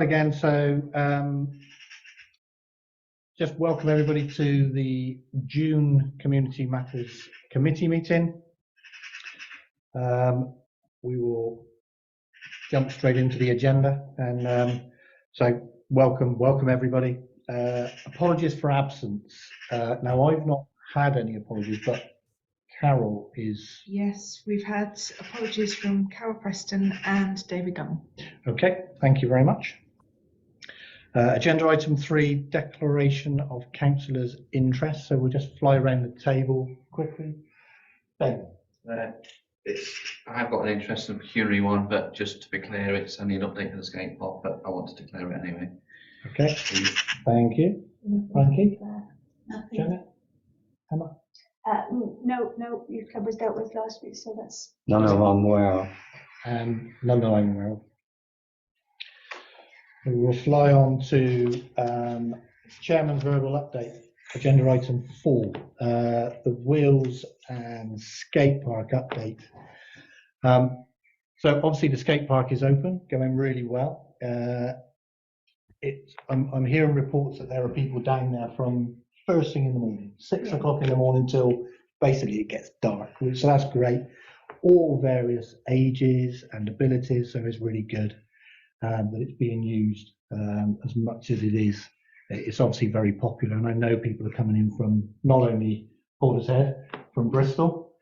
Again, so just welcome everybody to the June Community Matters Committee meeting. We will jump straight into the agenda, and so welcome everybody. Apologies for absence. Now I've not had any apologies, but Carol is. Yes, we've had apologies from Carol Preston and David Gunn. Okay, thank you very much. Agenda item 3, declaration of councillors' interest. So we'll just fly around the table quickly. Ben. I have got an interest in a pecuniary one, but just to be clear, it's only an update for the skate park, but I want to declare it anyway. Okay, thank you. Frankie? Nothing. Janet? Emma? No, your club was dealt with last week, so that's. None of them well. And none that I'm aware of. We will fly on to Chairman's verbal update. Agenda item 4, the wheels and skate park update. So obviously the skate park is open, going really well. I'm hearing reports that there are people down there from first thing in the morning, 6 o'clock in the morning till basically it gets dark, so that's great. All various ages and abilities, so it's really good that it's being used as much as it is. It's obviously very popular, and I know people are coming in from not only Portishead, from Bristol.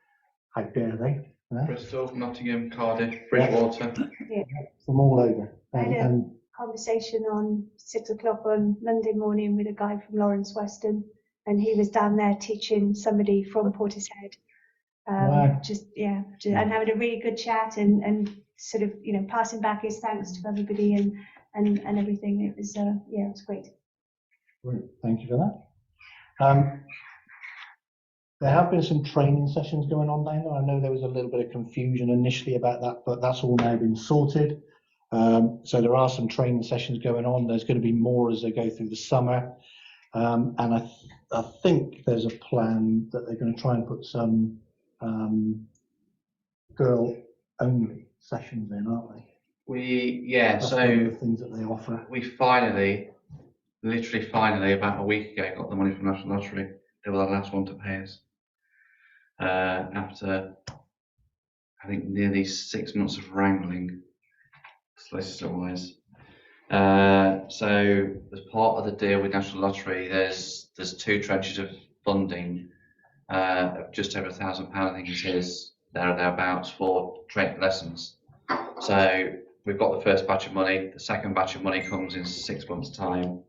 How dare they? Bristol, Nottingham, Cardiff, Bridgewater. Yeah. From all over. I had a conversation on 6 o'clock on Monday morning with a guy from Lawrence Weston, and he was down there teaching somebody from Portishead. Wow. And having a really good chat and sort of, passing back his thanks to everybody and everything. It was it was great. Great, thank you for that. There have been some training sessions going on down there. I know there was a little bit of confusion initially about that, but that's all now been sorted. So there are some training sessions going on. There's going to be more as they go through the summer. And I think there's a plan that they're going to try and put some girl-only sessions in, aren't they? So the things that they offer. We literally finally, about a week ago, got the money from National Lottery. They were the last one to pay us. After, I think, nearly 6 months of wrangling, solicitor-wise. So as part of the deal with National Lottery, there's 2 tranches of funding of just over £1,000, I think it is, thereabouts, for training lessons. So we've got the first batch of money. The second batch of money comes in 6 months' time.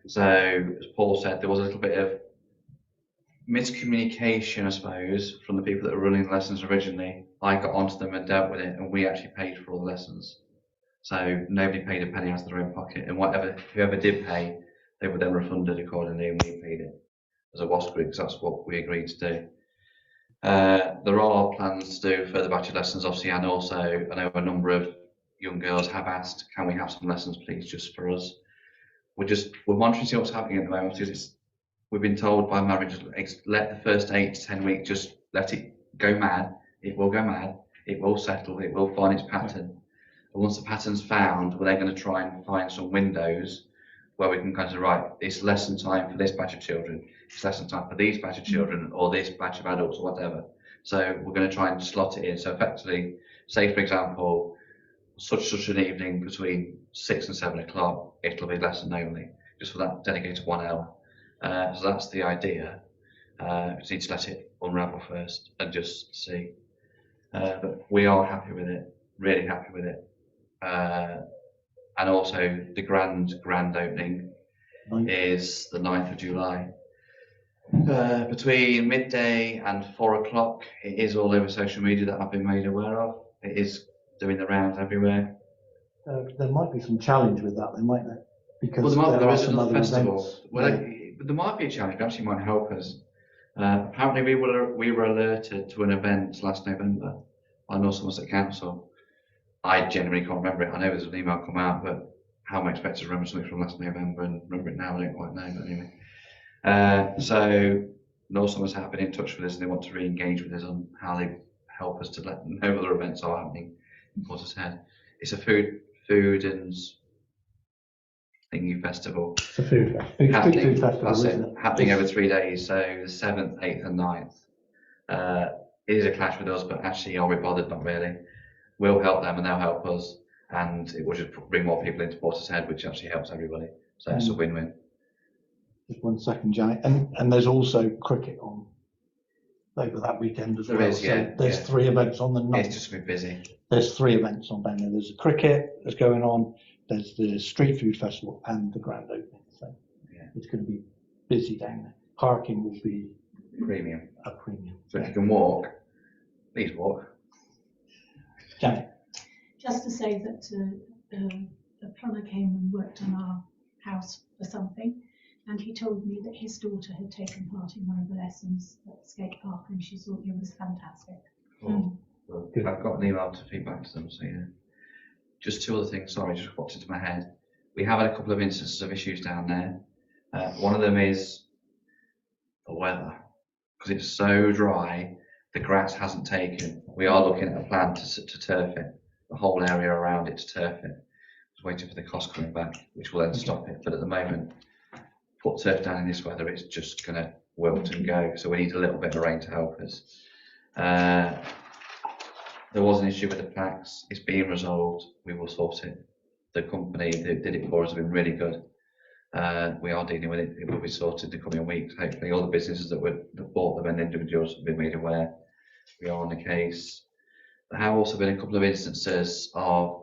So as Paul said, there was a little bit of miscommunication, I suppose, from the people that were running the lessons originally. I got onto them and dealt with it, and we actually paid for all the lessons. So nobody paid a penny out of their own pocket, and whoever did pay, they were then refunded accordingly, and we paid it as a WASP group because that's what we agreed to do. There are plans to do further batch of lessons, obviously, and also I know a number of young girls have asked, can we have some lessons, please, just for us? We're monitoring to see what's happening at the moment, because we've been told by managers, let the first 8 to 10 weeks, just let it go mad. It will go mad. It will settle. It will find its pattern. And once the pattern's found, we're then going to try and find some windows where we can kind of, right, it's lesson time for this batch of children. It's lesson time for these batch of children, or this batch of adults, or whatever. So we're going to try and slot it in. So effectively, say for example, such an evening between 6 and 7 o'clock, it'll be lesson only, just for that dedicated 1 hour. So that's the idea. We just need to let it unravel first and just see. But we are happy with it, really happy with it. And also the grand opening is the 9th of July. Between midday and 4 o'clock, it is all over social media that I've been made aware of. It is doing the rounds everywhere. There might be some challenge with that, might there? Because there is some another other festival. events. There might be a challenge, but actually might help us. Apparently we were alerted to an event last November by North Somerset Council. I genuinely can't remember it. I know there's an email come out, but how am I expected to remember something from last November and remember it now? I don't quite know, but anyway. So North Somerset have been in touch with us, and they want to re-engage with us on how they help us to let them know other events are happening in Portishead. It's a food and thingy festival. It's a food festival. Happening, Food festival, that's isn't it, it? happening over 3 days, so the 7th, 8th and 9th. It is a clash with us, but actually are we bothered? Not really. We'll help them and they'll help us, and it will just bring more people into Portishead, which actually helps everybody. So it's a win-win. Just 1 second, Janet. And there's also cricket on over that weekend as There well. is, yeah, There's yeah. 3 events on the night. It's just been busy. There's 3 events on down there. There's a cricket that's going on, there's the street food festival and the grand opening. So Yeah. it's going to be busy down there. Parking will be Premium. a premium. So if you can walk, please walk. Janet, Just to say that a plumber came and worked on our house for something, and he told me that his daughter had taken part in one of the lessons at the skate park, and she thought it was fantastic. Cool. Well, I've got an email to feedback to them, so yeah. Just 2 other things, sorry, just popped into my head. We have had a couple of instances of issues down there. One of them is the weather, because it's so dry, the grass hasn't taken. We are looking at a plan to turf it, the whole area around it to turf it. Just waiting for the cost coming back, which will then stop it. But at the moment, put turf down in this weather, it's just going to wilt and go. So we need a little bit of rain to help us. There was an issue with the plaques. It's being resolved. We will sort it. The company that did it for us have been really good. We are dealing with it. It will be sorted in the coming weeks. Hopefully, all the businesses that bought them and individuals have been made aware. We are on the case. There have also been a couple of instances of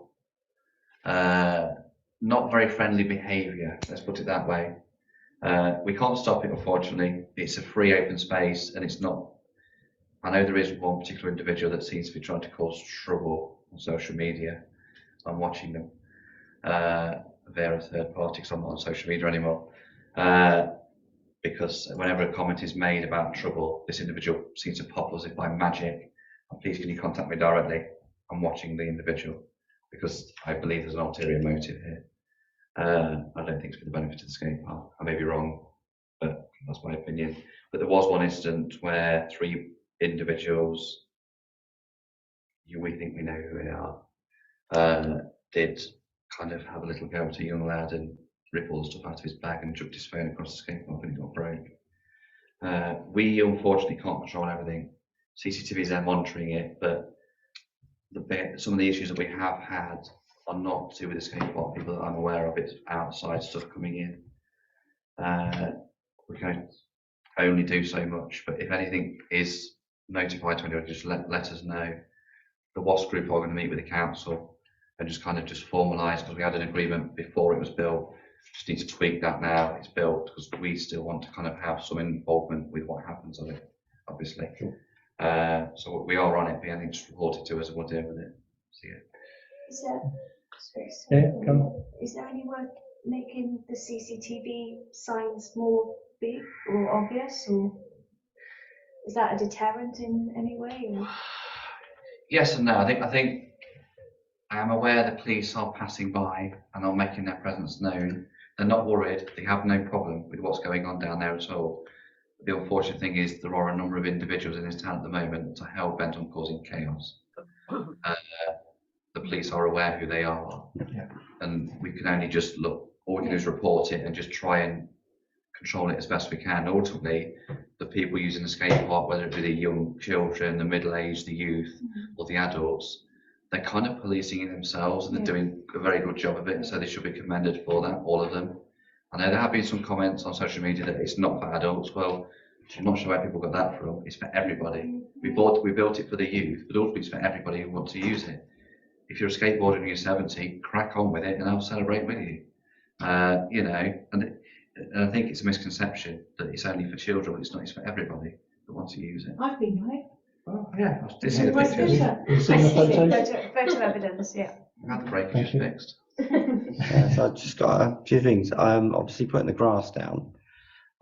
not very friendly behaviour. Let's put it that way. We can't stop it, unfortunately. It's a free open space, and it's not. I know there is one particular individual that seems to be trying to cause trouble on social media. I'm watching them via a third party, because I'm not on social media anymore. Because whenever a comment is made about trouble, this individual seems to pop as if by magic. And please, can you contact me directly? I'm watching the individual because I believe there's an ulterior motive here. I don't think it's for the benefit of the skate park. I may be wrong, but that's my opinion. But there was one incident where 3 individuals, we think we know who they are, did kind of have a little go at a young lad and rip all the stuff out of his bag and chucked his phone across the skate park and it got broke. We unfortunately can't control everything. CCTV is there monitoring it, but some of the issues that we have had are not to do with the skate park. People that I'm aware of, it's outside stuff coming in. We can only do so much, but if anything is notified to anyone, just let us know. The WASP group are going to meet with the council and just formalise, because we had an agreement before it was built. Just need to tweak that now it's built, because we still want to kind of have some involvement with what happens on it, obviously. Sure. So we are on it, but anything just reported to us and we'll deal with it. So, yeah. Is there any work making the CCTV signs more big or obvious, or is that a deterrent in any way? Or? Yes and no. I think I am aware the police are passing by and are making their presence known. They're not worried. They have no problem with what's going on down there at all. The unfortunate thing is there are a number of individuals in this town at the moment that are hell bent on causing chaos. The police are aware who they are, and we can only just look. All we can do is report it and just try and control it as best we can. Ultimately, the people using the skate park, whether it be the young children, the middle-aged, the youth, or the adults, they're kind of policing it themselves, and they're doing a very good job of it. So they should be commended for that, all of them. I know there have been some comments on social media that it's not for adults. Well, I'm not sure where people got that from. It's for everybody. We built it for the youth, but also it's for everybody who wants to use it. If you're a skateboarder and you're 70, crack on with it, and I'll celebrate with you. You know, and I think it's a misconception that it's only for children, but it's not. It's for everybody that wants to use it. I've been on it. Oh yeah, I did see the Where's pictures. Fisher? You've seen the photos? Photo evidence, yeah. I had the breakage fixed. So I've just got a few things. Obviously putting the grass down.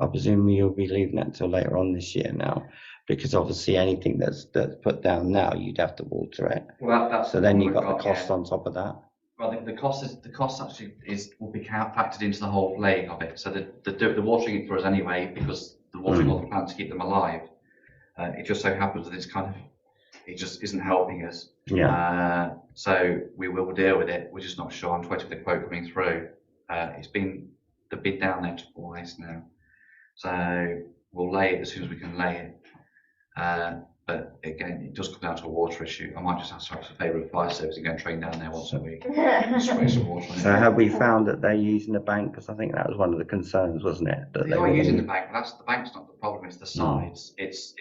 I presume you'll be leaving that until later on this year now, because obviously anything that's put down now, you'd have to water it. Well, that's So then what you've we've got the cost yeah. on top of that. Well, the cost actually will be factored into the whole laying of it. So the watering it for us anyway, because the watering all the plants to keep them alive. It just so happens that it just isn't helping us. Yeah. So we will deal with it. We're just not sure. I'm waiting for the quote coming through. They've been down there twice now, so we'll lay it as soon as we can lay it. But again, it does come down to a water issue. I might just ask for a favour of fire service and go and train down there once a week. Spray some water on it. So have we found that they're using the bank? Because I think that was one of the concerns, wasn't it? That They are were using the gonna- bank, but the bank's not the problem, it's the sides. It's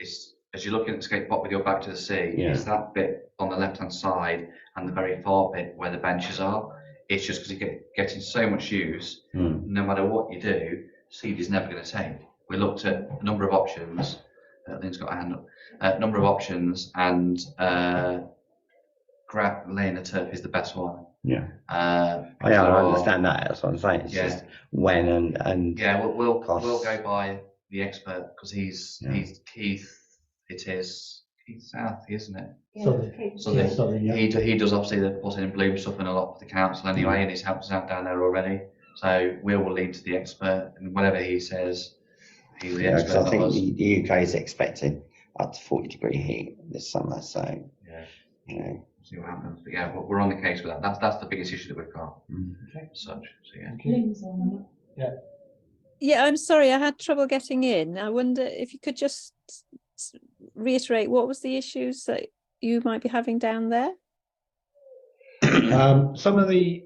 as you're looking at the skate park with your back to the sea, Yeah. it's that bit on the left hand side and the very far bit where the benches are. It's just because you getting so much use, no matter what you do, seed is never going to take. We looked at a number of options. Lynn's got a hand up. Number of options, and laying the turf is the best one. Yeah. Uh, I so- understand that. That's what I'm saying. It's Yeah. just when and Yeah, we'll costs. go by the expert because he's Keith. It is Keith South, isn't it? So Yeah, sorry, yeah. he does obviously the putting in bloom stuff and a lot for the council anyway, and he's helped us out down there already. So we will lead to the expert, and whatever he says, he's the yeah, because expert. I think not us. the UK is expecting up to 40-degree heat this summer. So Yeah, you know, see what happens. But yeah, we're on the case with that. That's the biggest issue that we've got. Okay. As such. So yeah. Lynn's on. Yeah, I'm sorry, I had trouble getting in. I wonder if you could just reiterate what was the issues that you might be having down there? Some of the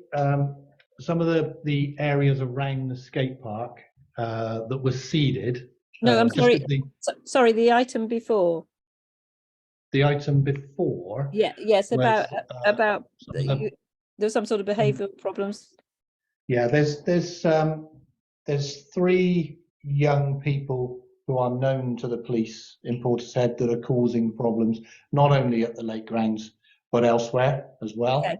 areas around the skate park that were seeded. No, I'm just sorry. with Sorry, the item before. The item before. Yeah, yes, was, about some of the- there's some sort of behavioural problems. Yeah, there's 3 young people who are known to the police in Portishead that are causing problems, not only at the lake grounds but elsewhere as well. Okay.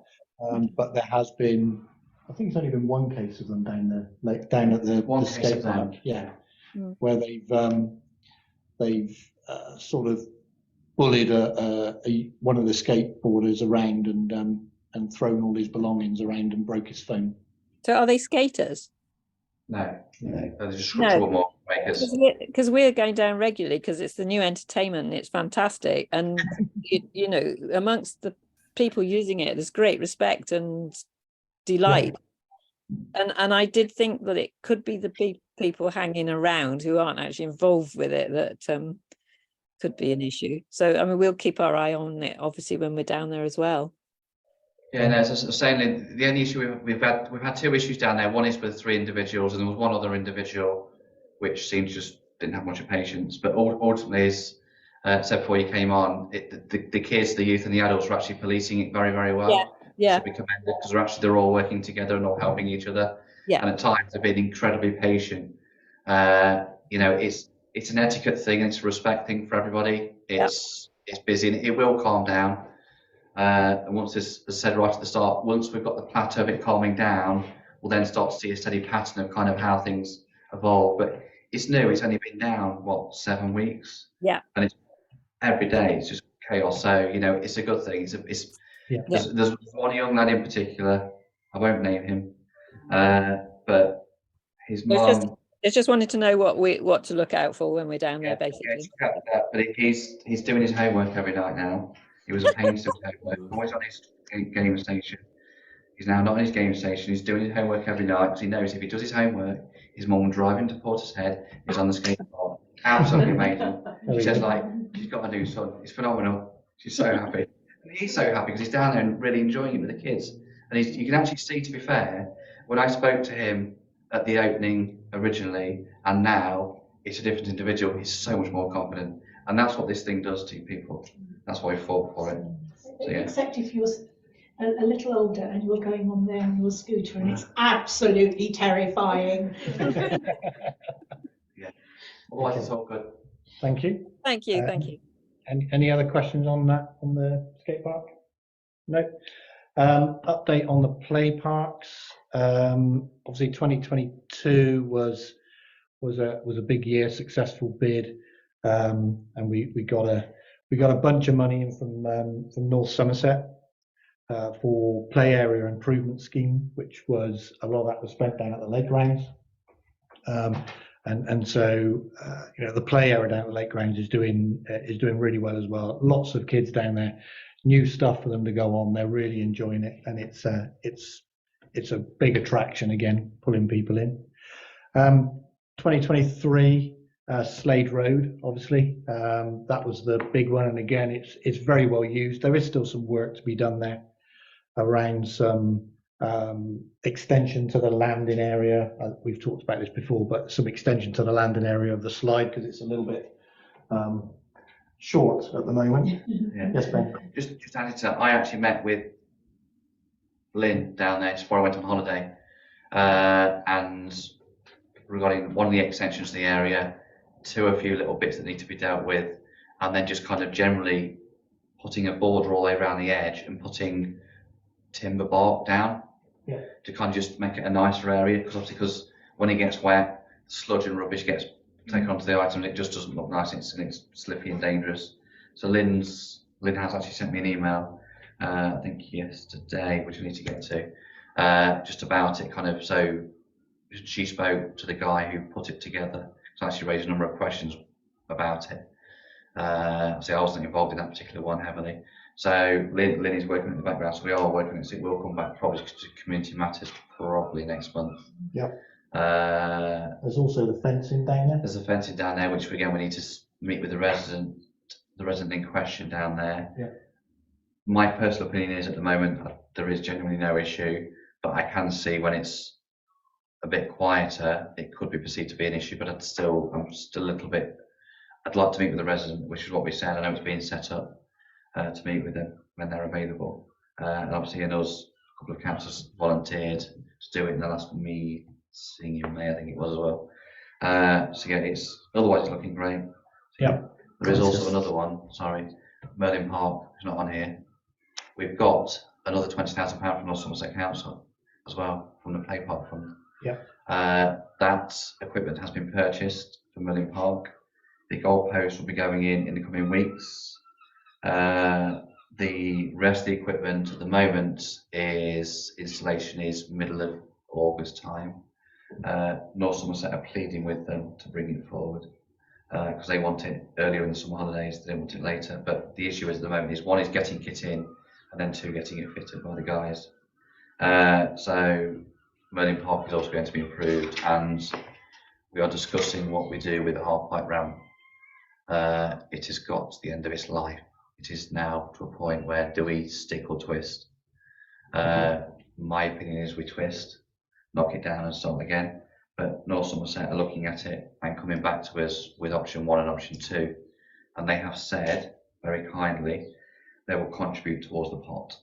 But there has been, I think it's only been 1 case of them down down at the One case skate of them. park. Yeah, Mm. where they've sort of bullied one of the skateboarders around and thrown all his belongings around and broke his phone. So are they skaters? No, No. they're just No. structural more makers. Because we're going down regularly because it's the new entertainment and it's fantastic. And, you know, amongst the people using it, there's great respect and delight. And I did think that it could be the people hanging around who aren't actually involved with it that could be an issue. So, I mean, we'll keep our eye on it, obviously, when we're down there as well. Yeah, no, so saying the only issue we've had 2 issues down there. One is with 3 individuals, and there was one other individual which seemed just didn't have much of patience. But ultimately, as said before you came on, the kids, the youth, and the adults were actually policing it very, very well. Yeah, So we commend it because they're all working together and all helping each other. Yeah. And at times they've been incredibly patient. You know, it's an etiquette thing and it's a respect thing for everybody. It's busy and it will calm down. And once this, as I said right at the start, once we've got the plateau of it calming down, we'll then start to see a steady pattern of kind of how things evolve. But it's new. It's only been down 7 weeks. Yeah. And it's every day. It's just chaos. So you know, it's a good thing. There's one young lad in particular. I won't name him, but his mum. I just wanted to know what to look out for when we're down there, basically. But he's doing his homework every night now. He was a pain to do his homework. Always on his game station. He's now not on his game station. He's doing his homework every night because he knows if he does his homework, his mum will drive him to Portishead. He's on the skate park. Absolutely amazing. She says like, she's got a new son. He's phenomenal. She's so happy. And he's so happy because he's down there and really enjoying it with the kids. And you can actually see, to be fair, when I spoke to him at the opening originally and now, it's a different individual. He's so much more confident. And that's what this thing does to people. That's why we fought for it. So, yeah. Except if you're a little older and you're going on there on your scooter and it's absolutely terrifying. Yeah. Otherwise, it's all good. Thank you. Thank you, thank you. Any other questions on that, on the skate park? No. Update on the play parks. Obviously 2022 was a big year, successful bid, and we got a bunch of money in from North Somerset for play area improvement scheme, which was a lot of that was spent down at the lake grounds. And so you know, the play area down at the lake grounds is doing really well as well. Lots of kids down there, new stuff for them to go on. They're really enjoying it, and it's it's a big attraction again, pulling people in. 2023, Slade Road, obviously, that was the big one, and again, it's very well used. There is still some work to be done there around some extension to the landing area. We've talked about this before, but some extension to the landing area of the slide, because it's a little bit short at the moment. Yeah. Yes, Ben. Just added to that, I actually met with Lynn down there just before I went on holiday, and regarding one of the extensions of the area, to a few little bits that need to be dealt with, and then just kind of generally putting a border all the way around the edge and putting timber bark down, to kind of just make it a nicer area, because when it gets wet, sludge and rubbish gets taken onto the item and it just doesn't look nice, and it's slippy and dangerous. So Lynn has actually sent me an email, I think yesterday, which we need to get to, just about it, kind of. So she spoke to the guy who put it together, so actually raised a number of questions about it. So I wasn't involved in that particular one heavily. So Lynn is working in the background, so we are working on it. So it will come back probably to community matters probably next month. Yep. There's also the fencing down there. There's a fencing down there, which again we need to meet with the resident in question down there. Yeah. My personal opinion is at the moment there is genuinely no issue, but I can see when it's a bit quieter, it could be perceived to be an issue. But I'm still a little bit. I'd like to meet with the resident, which is what we said. I know it's being set up to meet with them when they're available. And obviously, in us, a couple of councillors volunteered to do it in the last meeting in May, I think it was as well. So yeah, otherwise it's looking great. Yeah. There is also another one. Sorry, Merlin Park is not on here. We've got another £20,000 from North Somerset Council as well, from the Play Park Fund. Yeah. That equipment has been purchased for Merlin Park. The goalposts will be going in the coming weeks. The rest of the equipment at the moment installation is middle of August time. North Somerset are pleading with them to bring it forward because they want it earlier in the summer holidays. They don't want it later. But the issue is at the moment is one is getting kit in, and then two, getting it fitted by the guys. So Merlin Park is also going to be improved, and we are discussing what we do with the half pipe ramp. It has got to the end of its life. It is now to a point where do we stick or twist? My opinion is we twist, knock it down and start again. But North Somerset are looking at it and coming back to us with option 1 and option 2. And they have said very kindly they will contribute towards the pot.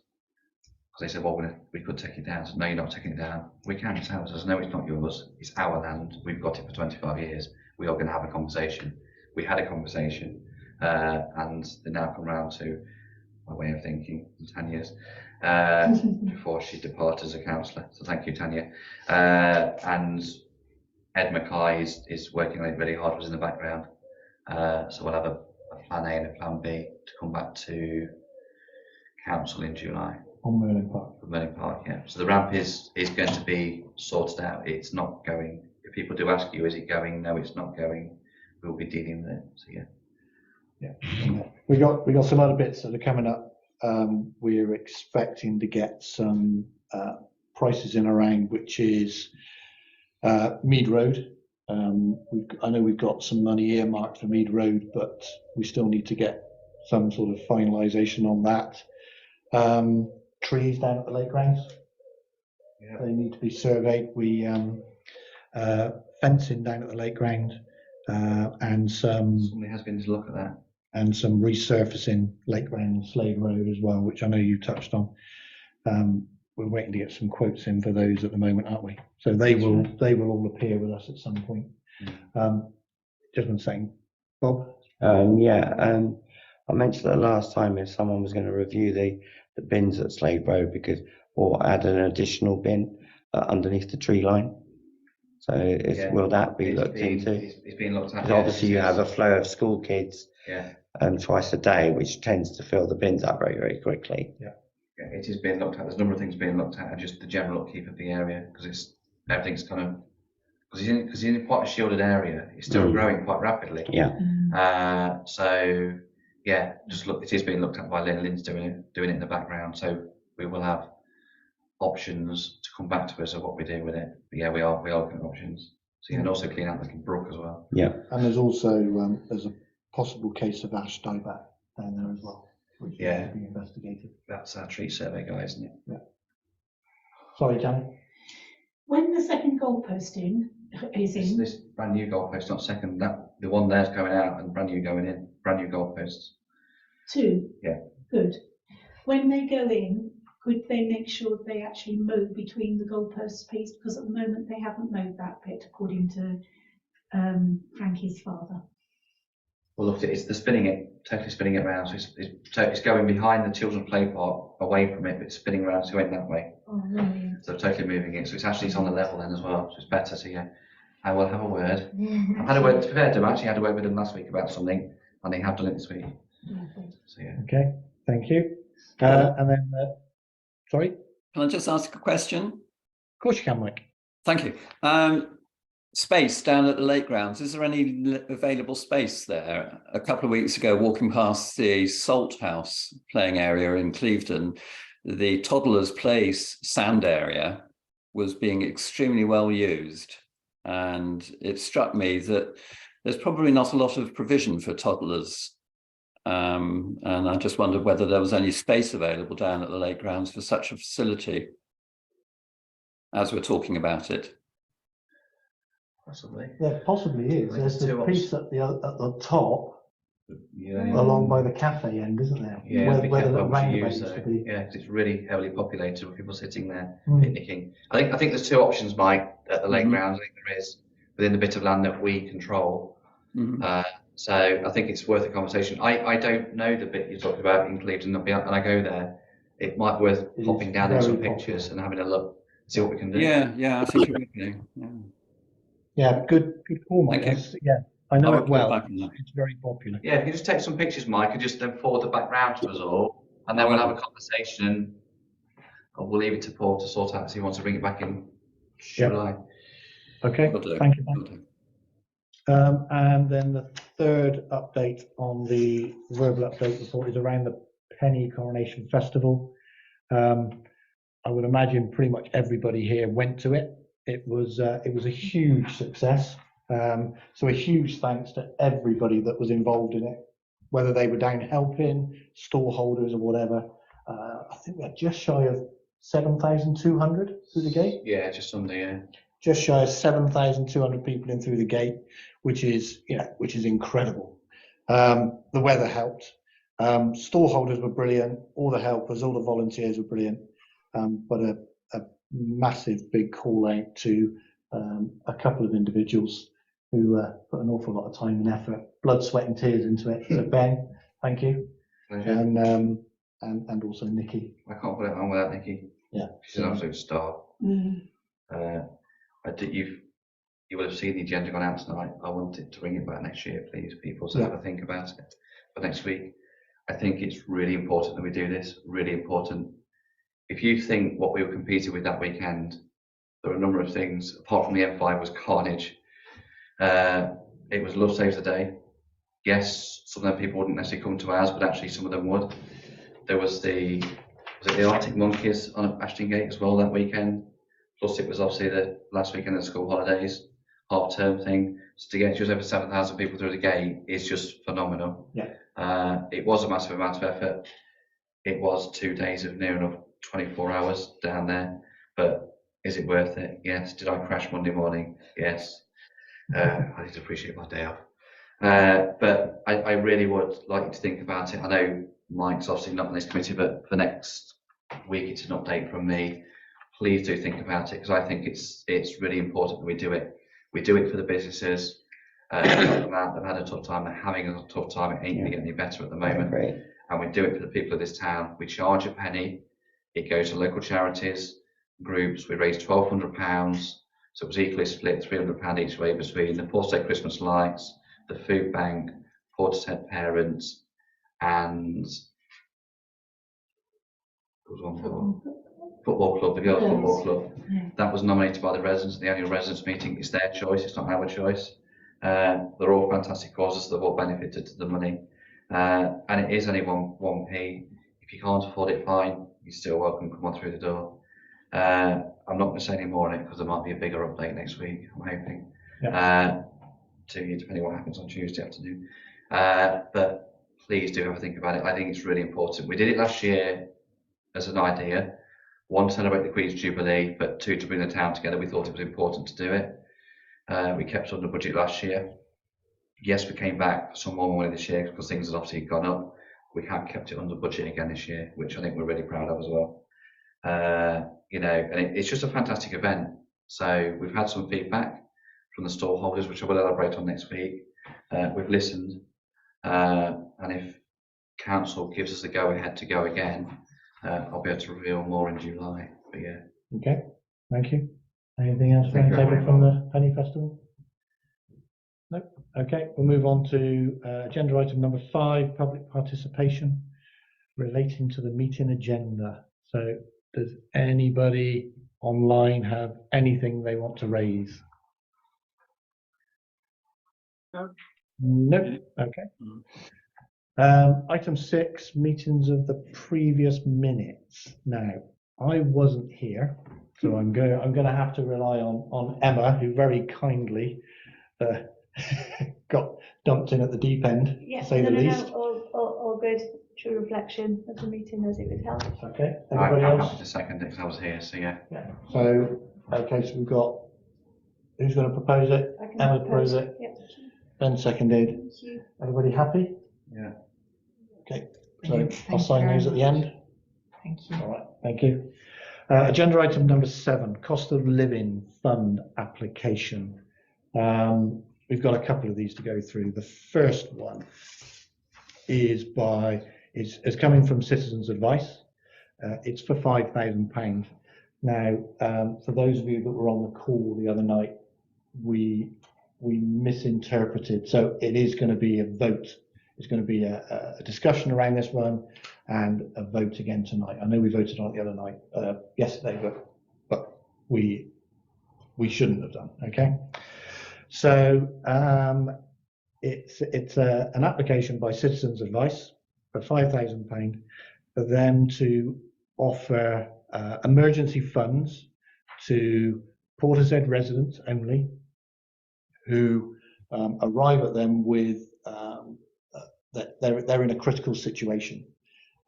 Because they said, well, we could take it down. So no, you're not taking it down. We can, it's ours. I said, no, it's not yours. It's our land. We've got it for 25 years. We are going to have a conversation. We had a conversation, and they now come round to my way of thinking, Tanya's, before she departed as a councillor. So thank you, Tanya. And Ed Mackay is working really hard for us in the background. So we'll have a plan A and a plan B to come back to council in July. On Merlin Park. Merlin Park, yeah. So the ramp is going to be sorted out. It's not going. If people do ask you, is it going? No, it's not going. We'll be dealing with it. So yeah. Yeah. We got some other bits that are coming up. We're expecting to get some prices in around, which is Mead Road. I know we've got some money earmarked for Mead Road, but we still need to get some sort of finalisation on that. Trees down at the lake grounds. Yeah. They need to be surveyed. We fencing down at the lake ground, and somebody has been to look at that. And some resurfacing lake ground and Slade Road as well, which I know you touched on. We're waiting to get some quotes in for those at the moment, aren't we? So they will all appear with us at some point. Just one second, Bob. I mentioned that last time if someone was going to review the bins at Slade Road or add an additional bin underneath the tree line. So will that be looked into? It's being looked at. Obviously you have a flow of school kids twice a day, which tends to fill the bins up very, very quickly. Yeah, it is being looked at. There's a number of things being looked at, and just the general upkeep of the area, because everything's kind of because he's in quite a shielded area. It's still growing quite rapidly. Yeah. So yeah, it is being looked at by Lynn. Lynn's doing it in the background. So we will have options to come back to us of what we do with it. But yeah, we are looking at options. So yeah, and also clean out the brook as well. Yeah. And there's also there's a possible case of ash dieback down there as well, which Yeah. is being investigated. That's our tree survey guy, isn't it? Yeah. Sorry, Janet. When the second goalpost is in, This brand new goalpost, not second. That the one there's going out and brand new going in. Brand new goalposts. 2. Yeah. Good. When they go in, could they make sure they actually mow between the goalpost piece? Because at the moment they haven't mowed that bit, according to Frankie's father. Well, look, it's the spinning it, totally spinning it around. So it's going behind the children's play park, away from it, but it's spinning around to end that way. Oh, really? So totally moving it. So it's on the level then as well. So it's better. So yeah, I will have a word. I've had a word. To be fair to them, I actually had a word with them last week about something, and they have done it this week. So yeah. Okay, thank you. And then, sorry, of Can I just ask a question? course you can, Mike. Thank you. Space down at the lake grounds, is there any available space there? A couple of weeks ago, walking past the Salt House playing area in Clevedon, the toddlers' play sand area was being extremely well used. And it struck me that there's probably not a lot of provision for toddlers. And I just wondered whether there was any space available down at the lake grounds for such a facility, as we're talking about it. Possibly. There possibly is. Like There's two the piece at the top, Yeah. along by the cafe end, isn't there? Yeah, be where the careful little what you roundabout use used to though. be. Yeah, 'cause it's really heavily populated with people sitting there Mm. picnicking. I think there's two options, Mike, at the lake Mhm. grounds. I think there is within the bit of land that we control. Mhm. So I think it's worth a conversation. I don't know the bit you're talking about in Clevedon, and I go there. It might be worth It popping is down there very some pictures popular. and having a look, see what we can do. Yeah, I think it would be. Yeah. Yeah, good call, Mike. Thank you. Yes, yeah, I know I'll it report well. back on that. It's very popular. Yeah, if you just take some pictures, Mike, and just then forward the background to us all, and then I we'll will. have a conversation. Or we'll leave it to Paul to sort out if he wants to bring it back in July. Okay, Will do. thank you, Will Mike. do. And then the third update on the verbal update report is around the Penny Coronation Festival. I would imagine pretty much everybody here went to it. It was a huge success. So a huge thanks to everybody that was involved in it, whether they were down helping, stall holders or whatever. I think we had just shy of 7,200 through the gate. Yeah, just under, yeah. Just shy of 7,200 people in through the gate, which is incredible. The weather helped. Stall holders were brilliant. All the helpers, all the volunteers were brilliant. But a massive big call out to a couple of individuals who put an awful lot of time and effort, blood, sweat and tears into it. So Ben, thank you. Pleasure. And also Nikki. I can't put it on without Nikki. Yeah. She's an absolute star. You will have seen the agenda gone out tonight. I wanted to bring it back next year, please, people, so have a think about it for next week. I think it's really important that we do this, really important. If you think what we were competing with that weekend, there were a number of things, apart from the M5 was carnage. It was Love Saves the Day. Yes, some of them people wouldn't necessarily come to ours, but actually some of them would. There was the Arctic Monkeys on Ashton Gate as well that weekend. Plus it was obviously the last weekend of the school holidays, half term thing. So to get just over 7,000 people through the gate is just phenomenal. Yeah. It was a massive amount of effort. It was 2 days of near enough 24 hours down there, but is it worth it? Yes. Did I crash Monday morning? Yes. I need to appreciate my day off. But I really would like you to think about it. I know Mike's obviously not on this committee, but for next week it's an update from me. Please do think about it, because I think it's really important that we do it. We do it for the businesses. They've had a tough time. They're having a tough time. It ain't going to get any better at the moment. Great. And we do it for the people of this town. We charge a penny. It goes to local charities, groups. We raised £1,200. So it was equally split, £300 each way between the Portstead Christmas Lights, the Food Bank, Portstead Parents, and there was one more. Football Club, the Girls Football Club. Yeah. That was nominated by the residents at the annual residents meeting. It's their choice, it's not our choice. They're all fantastic causes, they've all benefited to the money. And it is only 1p. If you can't afford it, fine, you're still welcome to come on through the door. I'm not going to say any more on it because there might be a bigger update next week, I'm hoping. To you, depending on what happens on Tuesday afternoon. But please do have a think about it. I think it's really important. We did it last year as an idea. One, to celebrate the Queen's Jubilee, but two, to bring the town together. We thought it was important to do it. We kept under budget last year. Yes, we came back for some more money this year because things had obviously gone up. We have kept it under budget again this year, which I think we're really proud of as well. You know, and it's just a fantastic event. So we've had some feedback from the stall holders, which I will elaborate on next week. We've listened, and if council gives us the go ahead to go again, I'll be able to reveal more in July. But yeah. Okay, thank you. Anything else Thank you, from the Penny Festival? No. Okay, we'll move on to agenda item number 5, public participation relating to the meeting agenda. So, does anybody online have anything they want to raise? No. Okay. Item 6, meetings of the previous minutes. Now, I wasn't here, so I'm going to have to rely on Emma, who very kindly got dumped in at the deep end, Yeah, to say the least. all good. True reflection of the meeting as it was held. Okay. I'm Anybody happy else? to second it because I was here. So yeah. Yeah. So, okay, so we've got, who's going to propose it? I can Emma propose. proposed it. Yep. Ben seconded. Thank you. Everybody happy? Yeah. Okay. So Brilliant. I'll Thank you sign very those at the much. end. Thank you. All right, thank you. Agenda item number 7, cost of living fund application. We've got a couple of these to go through. The first one is coming from Citizens Advice. It's for £5,000. Now, for those of you that were on the call the other night, we misinterpreted. So it is going to be a vote. It's going to be a discussion around this one and a vote again tonight. I know we voted on it the other night, yesterday, but we shouldn't have done. Okay. So it's an application by Citizens Advice for £5,000 for them to offer emergency funds to Portishead residents only who arrive at them with that they're in a critical situation.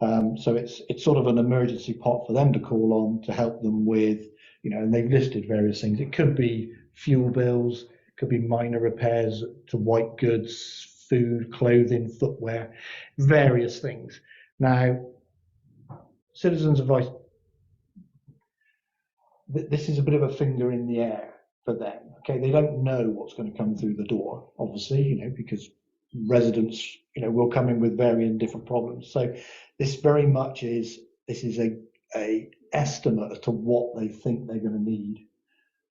So it's sort of an emergency pot for them to call on to help them with, you know, and they've listed various things. It could be fuel bills, could be minor repairs to white goods, food, clothing, footwear, various things. Now, Citizens Advice, this is a bit of a finger in the air for them. Okay, they don't know what's going to come through the door, obviously, you know, because residents, you know, will come in with varying different problems. So this very much is, this is a estimate as to what they think they're going to need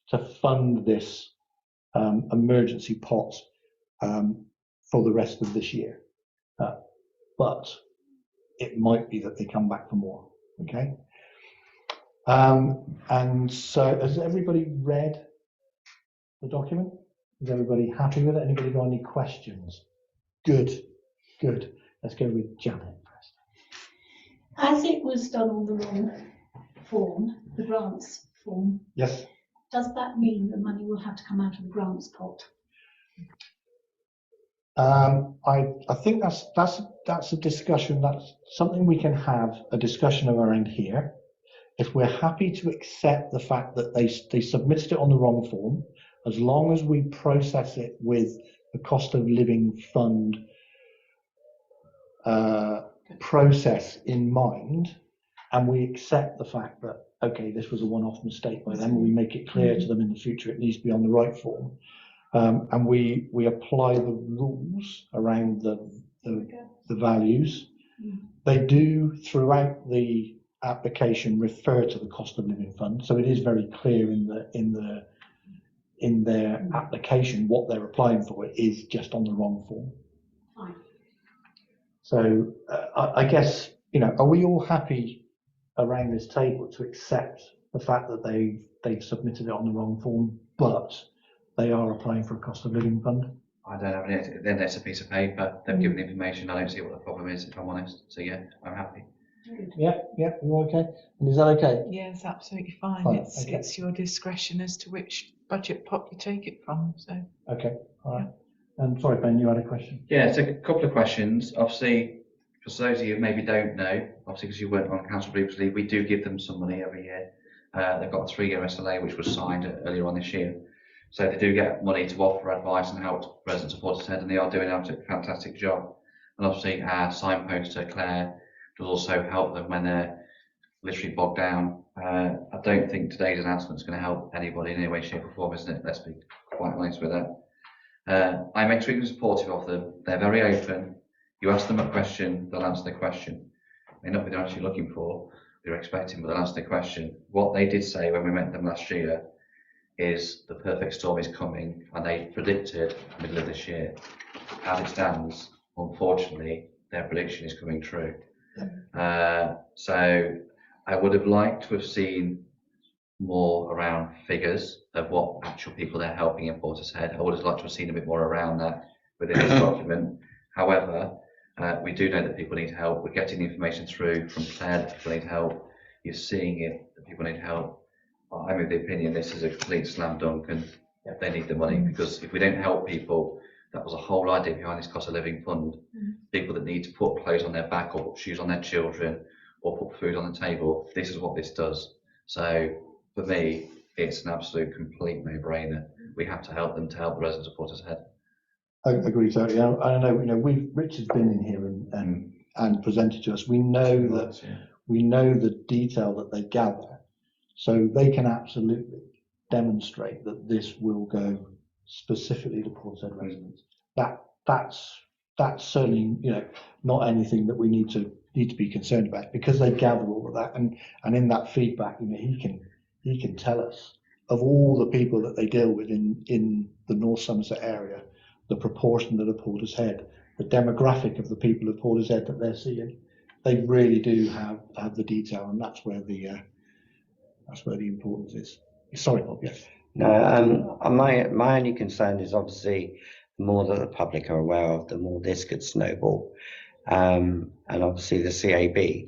to fund this emergency pot for the rest of this year. But it might be that they come back for more. Okay. And so has everybody read the document? Is everybody happy with it? Anybody got any questions? Good. Let's go with Janet first. As it was done on the wrong form, the grants form, Yes. does that mean the money will have to come out of the grants pot? I think that's a discussion. That's something we can have a discussion around here. If we're happy to accept the fact that they submitted it on the wrong form, as long as we process it with the cost of living fund process in mind, and we accept the fact that, okay, this was a one-off mistake by them, we make it clear to them in the future it needs to be on the right form, and we apply the rules around the values. They do, throughout the application, refer to the cost of living fund, so it is very clear in their application what they're applying for. It is just on the wrong form. Fine. So I guess, you know, are we all happy around this table to accept the fact that they've submitted it on the wrong form, but they are applying for a cost of living fund? I don't have any. Then there's a piece of paper. They've given the information. I don't see what the problem is, if I'm honest. So yeah, I'm happy. Yeah, you okay? And is that okay? Yeah, it's absolutely fine. Fine, It's okay. it's your discretion as to which budget pot you take it from. So Okay, all right. Sorry, Ben, you had a question? Yeah, so a couple of questions. Obviously, for those of you who maybe don't know, obviously because you weren't on council previously, we do give them some money every year. They've got a 3-year SLA which was signed earlier on this year. So they do get money to offer advice and help residents of Portishead, and they are doing a fantastic job. And obviously our signposter, Claire, does also help them when they're literally bogged down. I don't think today's announcement is going to help anybody in any way, shape or form, isn't it? Let's be quite honest with that. I'm extremely supportive of them. They're very open. You ask them a question, they'll answer the question. May not be what they're actually looking for, you're expecting, but they'll answer the question. What they did say when we met them last year is the perfect storm is coming, and they predicted middle of this year. As it stands, unfortunately, their prediction is coming true. So I would have liked to have seen more around figures of what actual people they're helping in Portishead. I would have liked to have seen a bit more around that within this document. However, we do know that people need help. We're getting the information through from Claire that people need help. You're seeing it that people need help. I'm of the opinion this is a complete slam dunk, and they need the money, because if we don't help people, that was the whole idea behind this cost of living fund. People that need to put clothes on their back or put shoes on their children or put food on the table, this is what this does. So for me, it's an absolute complete no-brainer. We have to help them to help the residents of Portishead. I agree totally. I know, Richard's been in here and presented to us. We know the detail that they gather, so they can absolutely demonstrate that this will go specifically to Portishead residents. That's certainly not anything that we need to be concerned about, because they gather all of that, and in that feedback, he can tell us of all the people that they deal with in the North Somerset area, the proportion that are Portishead, the demographic of the people of Portishead that they're seeing. They really do have the detail, and that's where the importance is. Sorry, Bob. Yes. No, my only concern is obviously the more that the public are aware of, the more this could snowball. And obviously the CAB,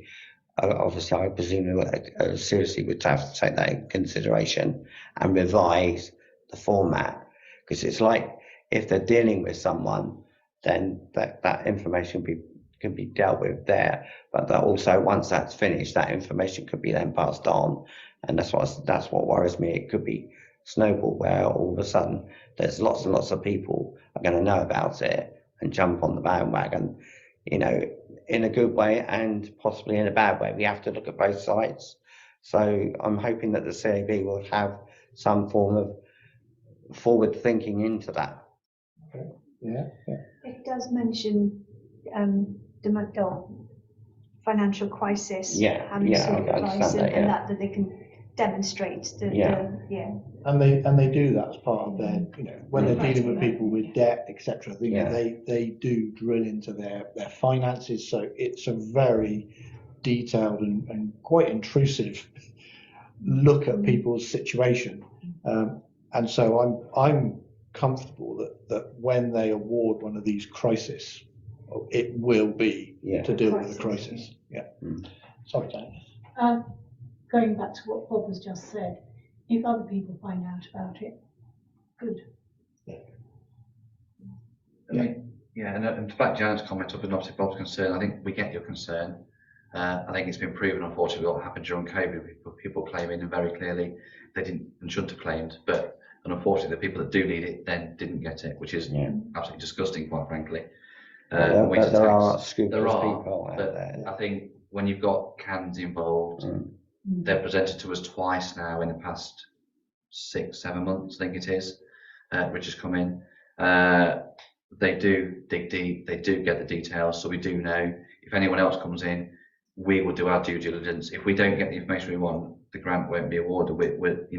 obviously I presume seriously would have to take that into consideration and revise the format, because it's like if they're dealing with someone, then that information can be dealt with there, but that also once that's finished, that information could be then passed on, and that's what worries me. It could be snowball where all of a sudden there's lots and lots of people are going to know about it and jump on the bandwagon, in a good way and possibly in a bad way. We have to look at both sides. So I'm hoping that the CAB will have some form of forward thinking into that. Yeah. It does mention the financial crisis. Yeah, and yeah, sort of I understand advice that, and yeah. that they can demonstrate Yeah. And they do that as part of their, when they're dealing with people with debt, etc. They do drill into their finances. So it's a very detailed and quite intrusive look at people's situation. And so I'm comfortable that when they award one of these crises, it will be to deal with the crisis. Yeah. Sorry, Dan. Going back to what Bob has just said, if other people find out about it, good. And to back Janet's comment up, and obviously Bob's concern, I think we get your concern. I think it's been proven, unfortunately, what happened during COVID, people claiming, and very clearly they didn't and shouldn't have claimed, but unfortunately the people that do need it then didn't get it, which is absolutely disgusting, quite frankly. There are scrupulous people out there. I think when you've got cans involved, they're presented to us twice now in the past 6-7 months, I think it is. Which has come in. They do dig deep, they do get the details, so we do know if anyone else comes in, we will do our due diligence. If we don't get the information we want, the grant won't be awarded. With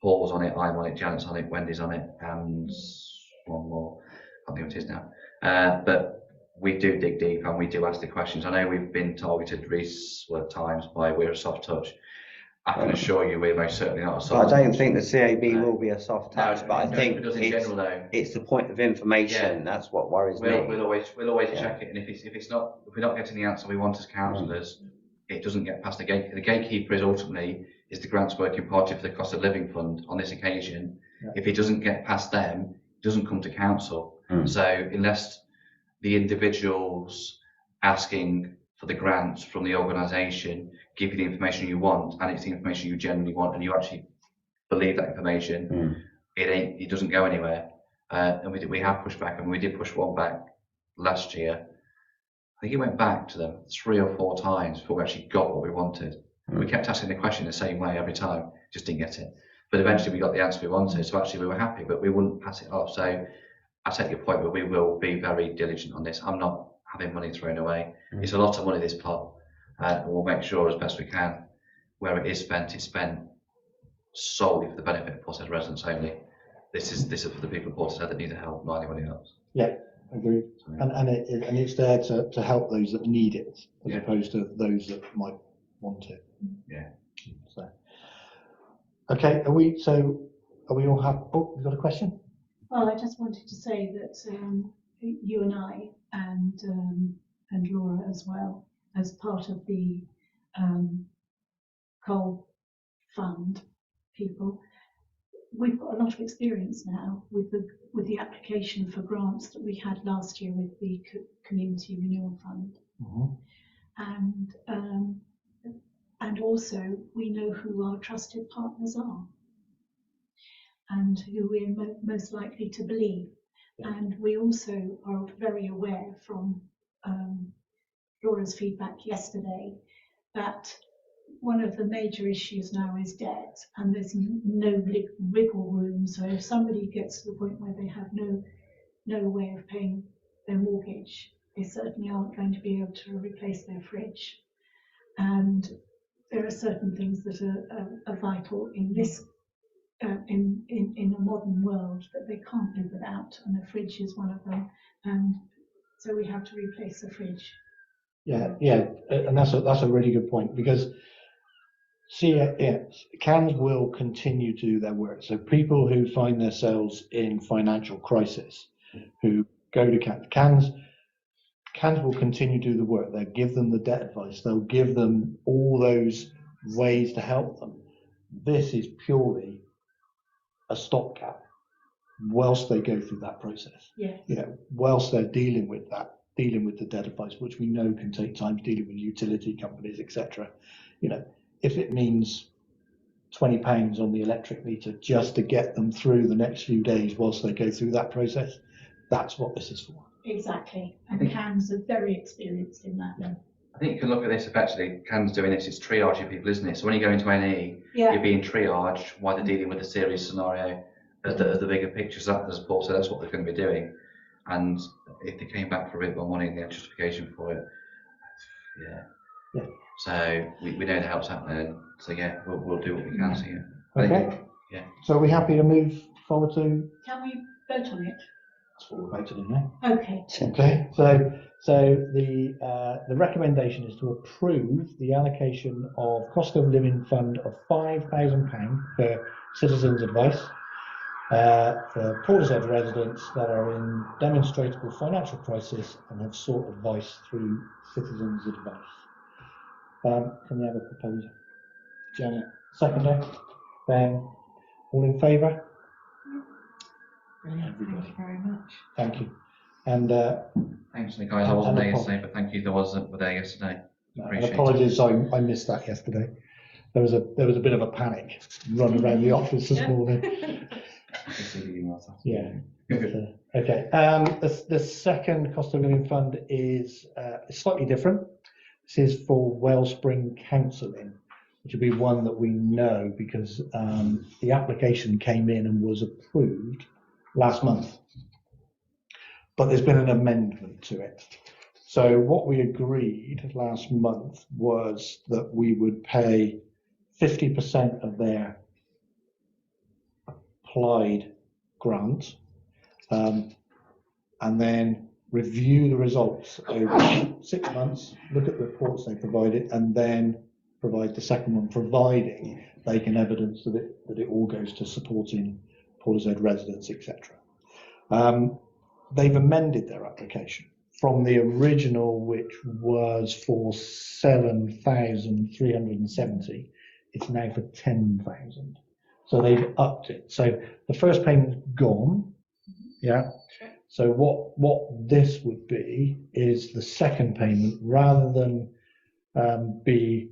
Paul's on it, I'm on it, Janet's on it, Wendy's on it, and one more, I think it is now. But we do dig deep and we do ask the questions. I know we've been targeted at times by we're a soft touch. I can assure you we're most certainly not a soft touch. I don't think the CAB will be a soft touch, but I think it's the point of information. That's what worries me. We'll always check it, and if we're not getting the answer we want as councillors, it doesn't get past the gate. The gatekeeper is ultimately the Grants Working Party for the Cost of Living Fund on this occasion. Yeah. If it doesn't get past them, it doesn't come to council. So unless the individuals asking for the grants from the organisation give you the information you want, and it's the information you genuinely want, and you actually believe that information, it doesn't go anywhere. And we have pushed back, and we did push one back last year. I think it went back to them 3 or 4 times before we actually got what we wanted. We kept asking the question the same way every time, just didn't get it. But eventually we got the answer we wanted, so actually we were happy, but we wouldn't pass it off. So I take your point, but we will be very diligent on this. I'm not having money thrown away. It's a lot of money, this pot, and we'll make sure as best we can, where it is spent, it's spent solely for the benefit of Portishead residents only. This is for the people of Portishead that need the help, not anybody else. Yeah, agreed. And it's there to help those that need it, as opposed to those that might want it. Yeah. So, okay, are we all happy? Oh, you got a question? Well, I just wanted to say that you and I and Laura as well, as part of the coal fund people, we've got a lot of experience now with the application for grants that we had last year with the Community Renewal Fund. And also we know who our trusted partners are and who we're most likely to believe. And we also are very aware from Laura's feedback yesterday that one of the major issues now is debt, and there's no wiggle room. So if somebody gets to the point where they have no way of paying their mortgage, they certainly aren't going to be able to replace their fridge. And there are certain things that are vital in this in a modern world that they can't live without, and a fridge is one of them. And so we have to replace the fridge. Yeah, and that's a really good point, because CANS will continue to do their work. So people who find themselves in financial crisis, who go to CANS will continue to do the work. They'll give them the debt advice. They'll give them all those ways to help them. This is purely a stopgap whilst they go through that process. Yes. Whilst they're dealing with the debt advice, which we know can take time, dealing with utility companies, etc. If it means £20 on the electric meter just to get them through the next few days whilst they go through that process, that's what this is for. Exactly, and CANS are very experienced in that. I think you can look at this effectively. CANS doing this, it's triaging people, isn't it? So when you go into NE, you're being triaged while they're dealing with a serious scenario as the bigger picture. So that's what they're going to be doing. And if they came back for a bit more money in the justification for it, yeah. So we know the help's happening. So we'll do what we can. So Okay. So are we happy to move forward to? Can we vote on it? That's what we're voting on now. Okay. Okay. So the recommendation is to approve the allocation of cost of living fund of £5,000 for citizens' advice for Portishead residents that are in demonstrable financial crisis and have sought advice through citizens' advice. Can we have a proposal? Janet, seconder. Ben, all in favour? Brilliant. Thank you very much. Thank you. And thanks to the guys. I wasn't there yesterday, but thank you. There wasn't were there yesterday. and apologies, I missed that yesterday. There was a bit of a panic run around the office this morning. Yeah. Okay. The second cost of living fund is slightly different. This is for Wellspring Counselling, which will be one that we know because the application came in and was approved last month. But there's been an amendment to it. So what we agreed last month was that we would pay 50% of their applied grant and then review the results over 6 months, look at the reports they provided, and then provide the second one, providing they can evidence that it all goes to supporting Portishead residents, etc. They've amended their application. from the original, which was for 7,370, it's now for 10,000. So they've upped it. So the first payment's gone. Yeah. So what this would be is the second payment, rather than be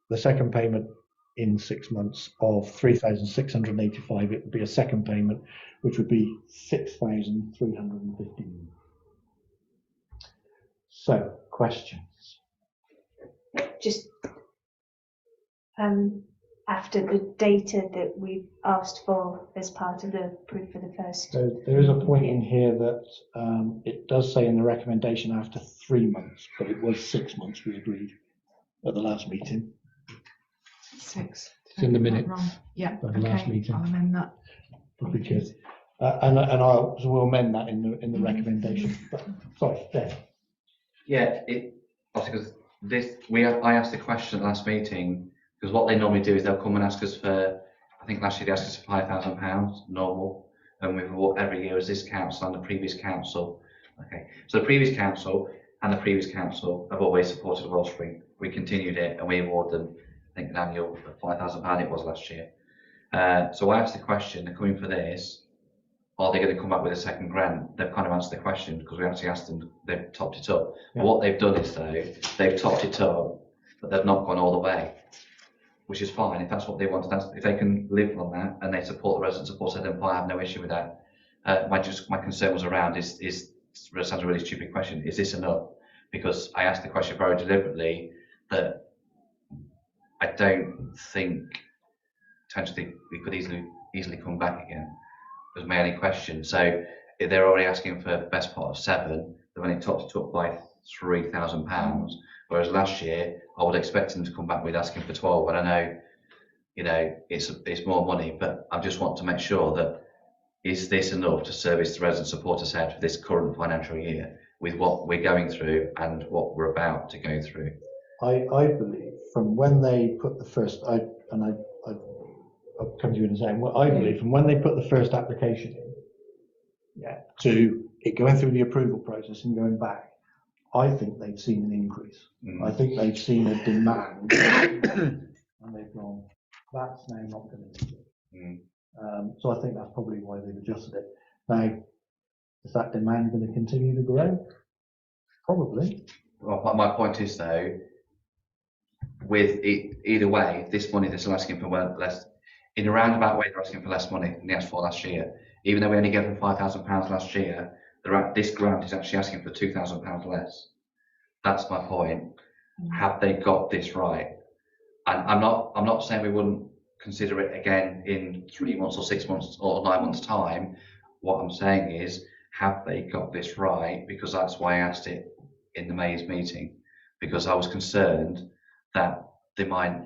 the second payment in 6 months of 3,685, it would be a second payment, which would be 6,315. So, questions? Just after the data that we've asked for as part of the proof for the first. So there is a point in here that it does say in the recommendation after 3 months, but it was 6 months we agreed at the last meeting. 6. It's in the minutes Yeah. of the last Okay. meeting. I'll amend that. Because and we'll amend that in the recommendation. But, sorry, Dave. Yeah, it obviously because I asked the question at the last meeting, because what they normally do is they'll come and ask us for, I think last year they asked us for £5,000 normal, and we've every year as this council and the previous council. Okay, so the previous council and the previous council have always supported Wellspring. We continued it and we awarded them, I think, an annual £5,000 it was last year. So I asked the question, they're coming for this, are they going to come back with a second grant? They've kind of answered the question because we actually asked them, they've topped it up. Yeah. But what they've done is though, they've topped it up, but they've not gone all the way, which is fine. If that's what they want, if they can live on that and they support the resident support, then I have no issue with that. My concern was around is it sounds a really stupid question. Is this enough? Because I asked the question very deliberately that I don't think potentially we could easily come back again. Was my only question. So if they're already asking for best part of 7, they've only topped it up by £3,000. Whereas last year I would expect them to come back with asking for 12. And I know, you know, it's more money, but I just want to make sure that is this enough to service the resident supporter set for this current financial year with what we're going through and what we're about to go through. I believe from when they put the first, I'll come to you in a second. Well, I believe from when they put the first application in, yeah, to it going through the approval process and going back, I think they've seen an increase. I think they've seen a demand, and they've gone, that's now not going to be it. So I think that's probably why they've adjusted it. Now, is that demand going to continue to grow? Probably. Well, my point is though, with it, either way, this money they're still asking for less, in a roundabout way they're asking for less money than they asked for last year. Even though we only gave them £5,000 last year, this grant is actually asking for £2,000 less. That's my point. Have they got this right? And I'm not saying we wouldn't consider it again in 3 months or 6 months or 9 months time. What I'm saying is, have they got this right? Because that's why I asked it in the May's meeting, because I was concerned that they might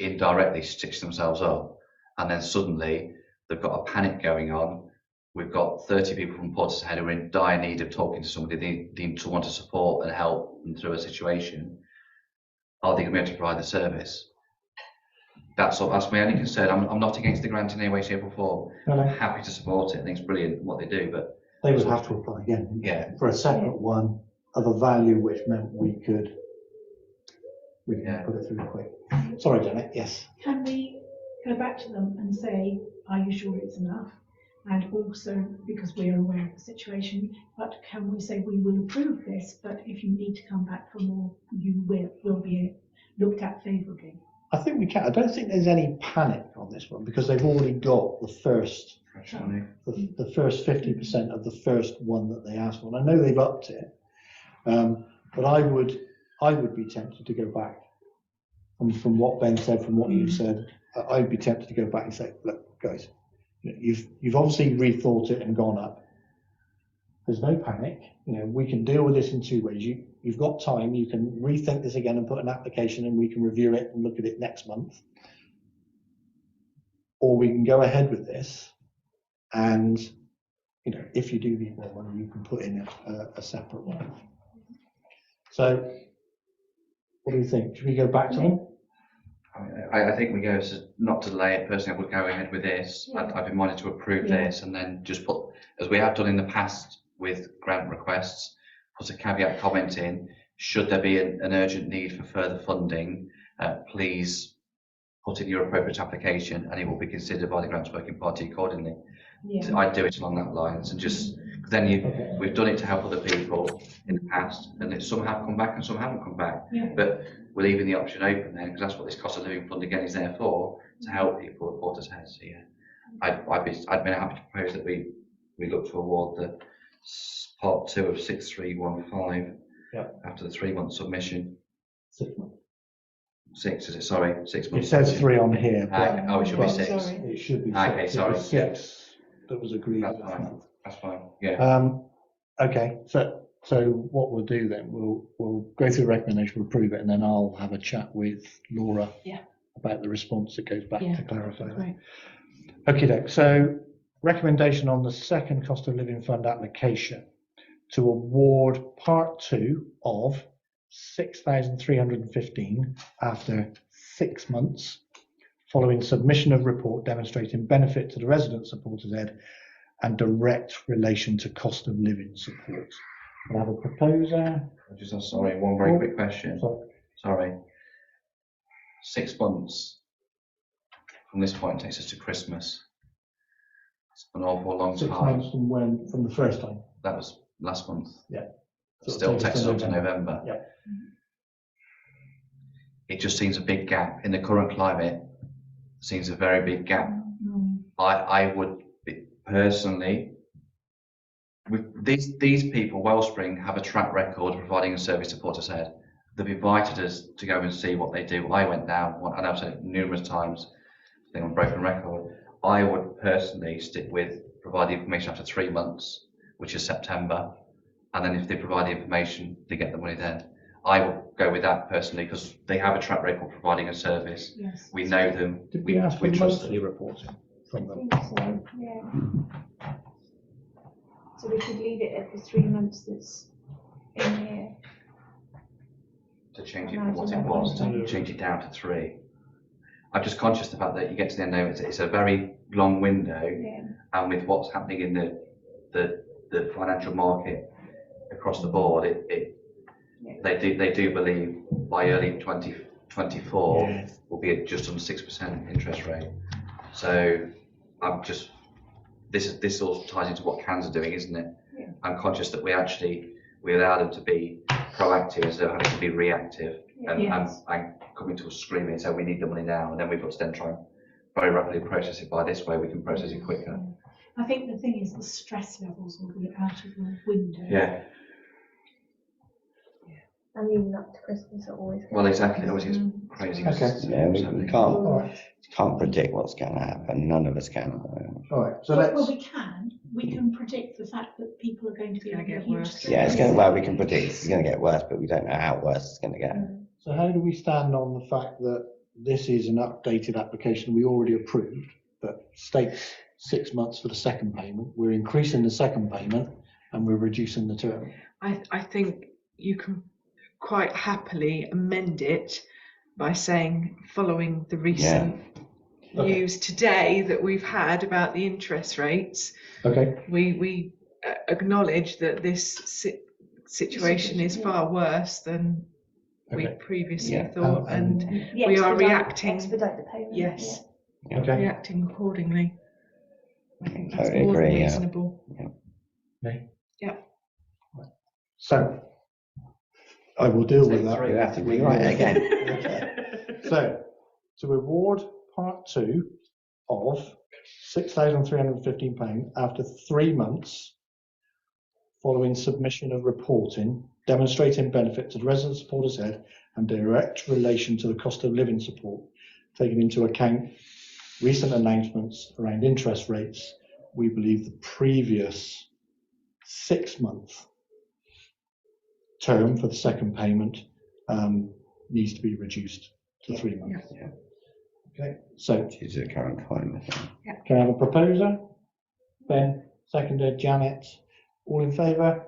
indirectly stitch themselves up, and then suddenly they've got a panic going on. We've got 30 people from Portishead who are in dire need of talking to somebody they need to want to support and help them through a situation. Are they going to be able to provide the service? That's my only concern. I'm not against the grant in any way, shape or form. No. I'm happy to support it. I think it's brilliant what they do, but They would have to apply again. Yeah. For a separate one of a value which meant we could Yeah. put it through quick. Sorry, Janet, yes. Can we go back to them and say, are you sure it's enough? And also, because we are aware of the situation, but can we say we will approve this, but if you need to come back for more, you will be looked at favourably? I think we can. I don't think there's any panic on this one because they've already got the first the first 50% of the first one that they asked for. And I know they've upped it, but I would be tempted to go back. From what Ben said, from what you said, I'd be tempted to go back and say, look, guys, you've obviously rethought it and gone up. There's no panic. You know, we can deal with this in 2 ways. You've got time. You can rethink this again and put an application in. We can review it and look at it next month. Or we can go ahead with this. And, you know, if you do need more money, you can put in a separate one. So, what do you think? Should we go back to them? I think we go to not to delay it. Personally, I would go ahead with this. I'd be minded to approve this and then just put, as we have done in the past with grant requests, put a caveat comment in, should there be an urgent need for further funding, please put in your appropriate application and it will be considered by the grants working party accordingly. Yeah. I'd do it along that lines and just, then we've done it to help other people in the past, and some have come back and some haven't come back. Yeah. But we're leaving the option open there, because that's what this cost of living fund again is there for, to help people at Portishead. So yeah, I'd be happy to propose that we look to award the part 2 of 6315 after the 3-month submission. 6 months. 6, is it? Sorry, 6 It months. says 3 on here, but Oh, it should be but 6. Sorry. it should be 6. Okay, It was sorry. 6 that was agreed. That's fine. That's fine. Yeah. Okay, so what we'll do then, we'll go through the recommendation, we'll approve it, and then I'll have a chat with Laura about the response that goes back to clarify that. Right. Okay, doke. So recommendation on the second cost of living fund application to award part 2 of 6,315 after 6 months following submission of report demonstrating benefit to the residents of Portishead and direct relation to cost of living support. I have a proposer. Sorry, one very quick question. Sorry. 6 months from this point takes us to Christmas. It's an awful long 6 time. months from when? From the first time. That was last month. Yeah. It still takes us up to November. Yeah. It just seems a big gap in the current climate. Seems a very big gap. I would be, personally, with these people, Wellspring have a track record of providing a service to Portishead. They've invited us to go and see what they do. I went down, and I've said it numerous times, I think on broken record. I would personally stick with provide the information after 3 months, which is September, and then if they provide the information, they get the money then. I would go with that personally because they have a track record of providing a service. Yes. We know them. Did we ask for trust monthly them. reporting from I them? think so, yeah. So we could leave it at the 3 months that's in here. To change it from what it was, to change it down to 3. I'm just conscious of the fact that you get to the end of it, it's a very long window, and with what's happening in the financial market across the board, they do believe by early 2024 will be at just under 6% interest rate. So I'm just this all ties into what CANS are doing, isn't it? Yeah. I'm conscious that we allow them to be proactive instead of having to be reactive and coming to us screaming and saying we need the money now, and then we've got to then try and very rapidly process it by this way we can process it quicker. I think the thing is the stress levels will be out of the window. Yeah. And even up to Christmas are always. Well, exactly. It always gets crazy. Okay. Yeah, we All can't predict what's going to happen. None of us can. right. So Well, let's. we can predict the fact that people are going to be Gonna under get huge worse. stress. Yeah, it's going to. Well, we can predict it's going to get worse, but we don't know how worse it's going to get. So how do we stand on the fact that this is an updated application we already approved that states 6 months for the second payment? We're increasing the second payment and we're reducing the term. I think you can quite happily amend it by saying, following the recent news today that we've had about the interest rates, Okay. we acknowledge that this situation is far worse than we previously Yeah. thought, and Yeah, we are expedite- reacting. Expedite the payment. Yes, Okay. reacting accordingly. I think that's Totally more than agree, yeah. reasonable. Okay. Yeah. So I will deal with that. You have to rewrite it again. Okay. So to award part 2 of £6,315 after 3 months following submission of reporting demonstrating benefit to the residents of Portishead and direct relation to the cost of living support, taking into account recent announcements around interest rates. We believe the previous 6 month term for the second payment needs to be reduced to 3 months. Yeah. Okay, so Due to the current climate. can I have a proposer? Ben, seconded, Janet, all in favour?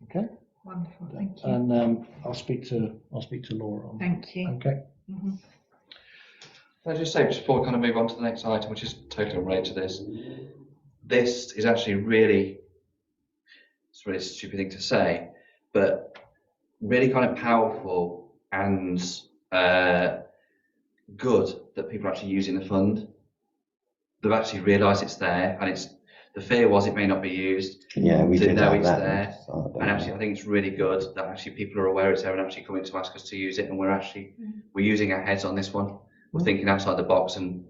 Okay, Wonderful, thank you. and I'll speak to Laura on. Thank you. Okay, Mhm. Can I just say, just before we kind of move on to the next item, which is totally unrelated to this, this is actually really, it's it's a really stupid thing to say, but really kind of powerful and good that people are actually using the fund. They've actually realised it's there, and the fear was it may not be used. Yeah, we Didn't did know have it's that. there. So And actually, I think it's really good that actually people are aware it's there and actually coming to ask us to use it, and we're using our heads on this one. We're thinking outside the box, and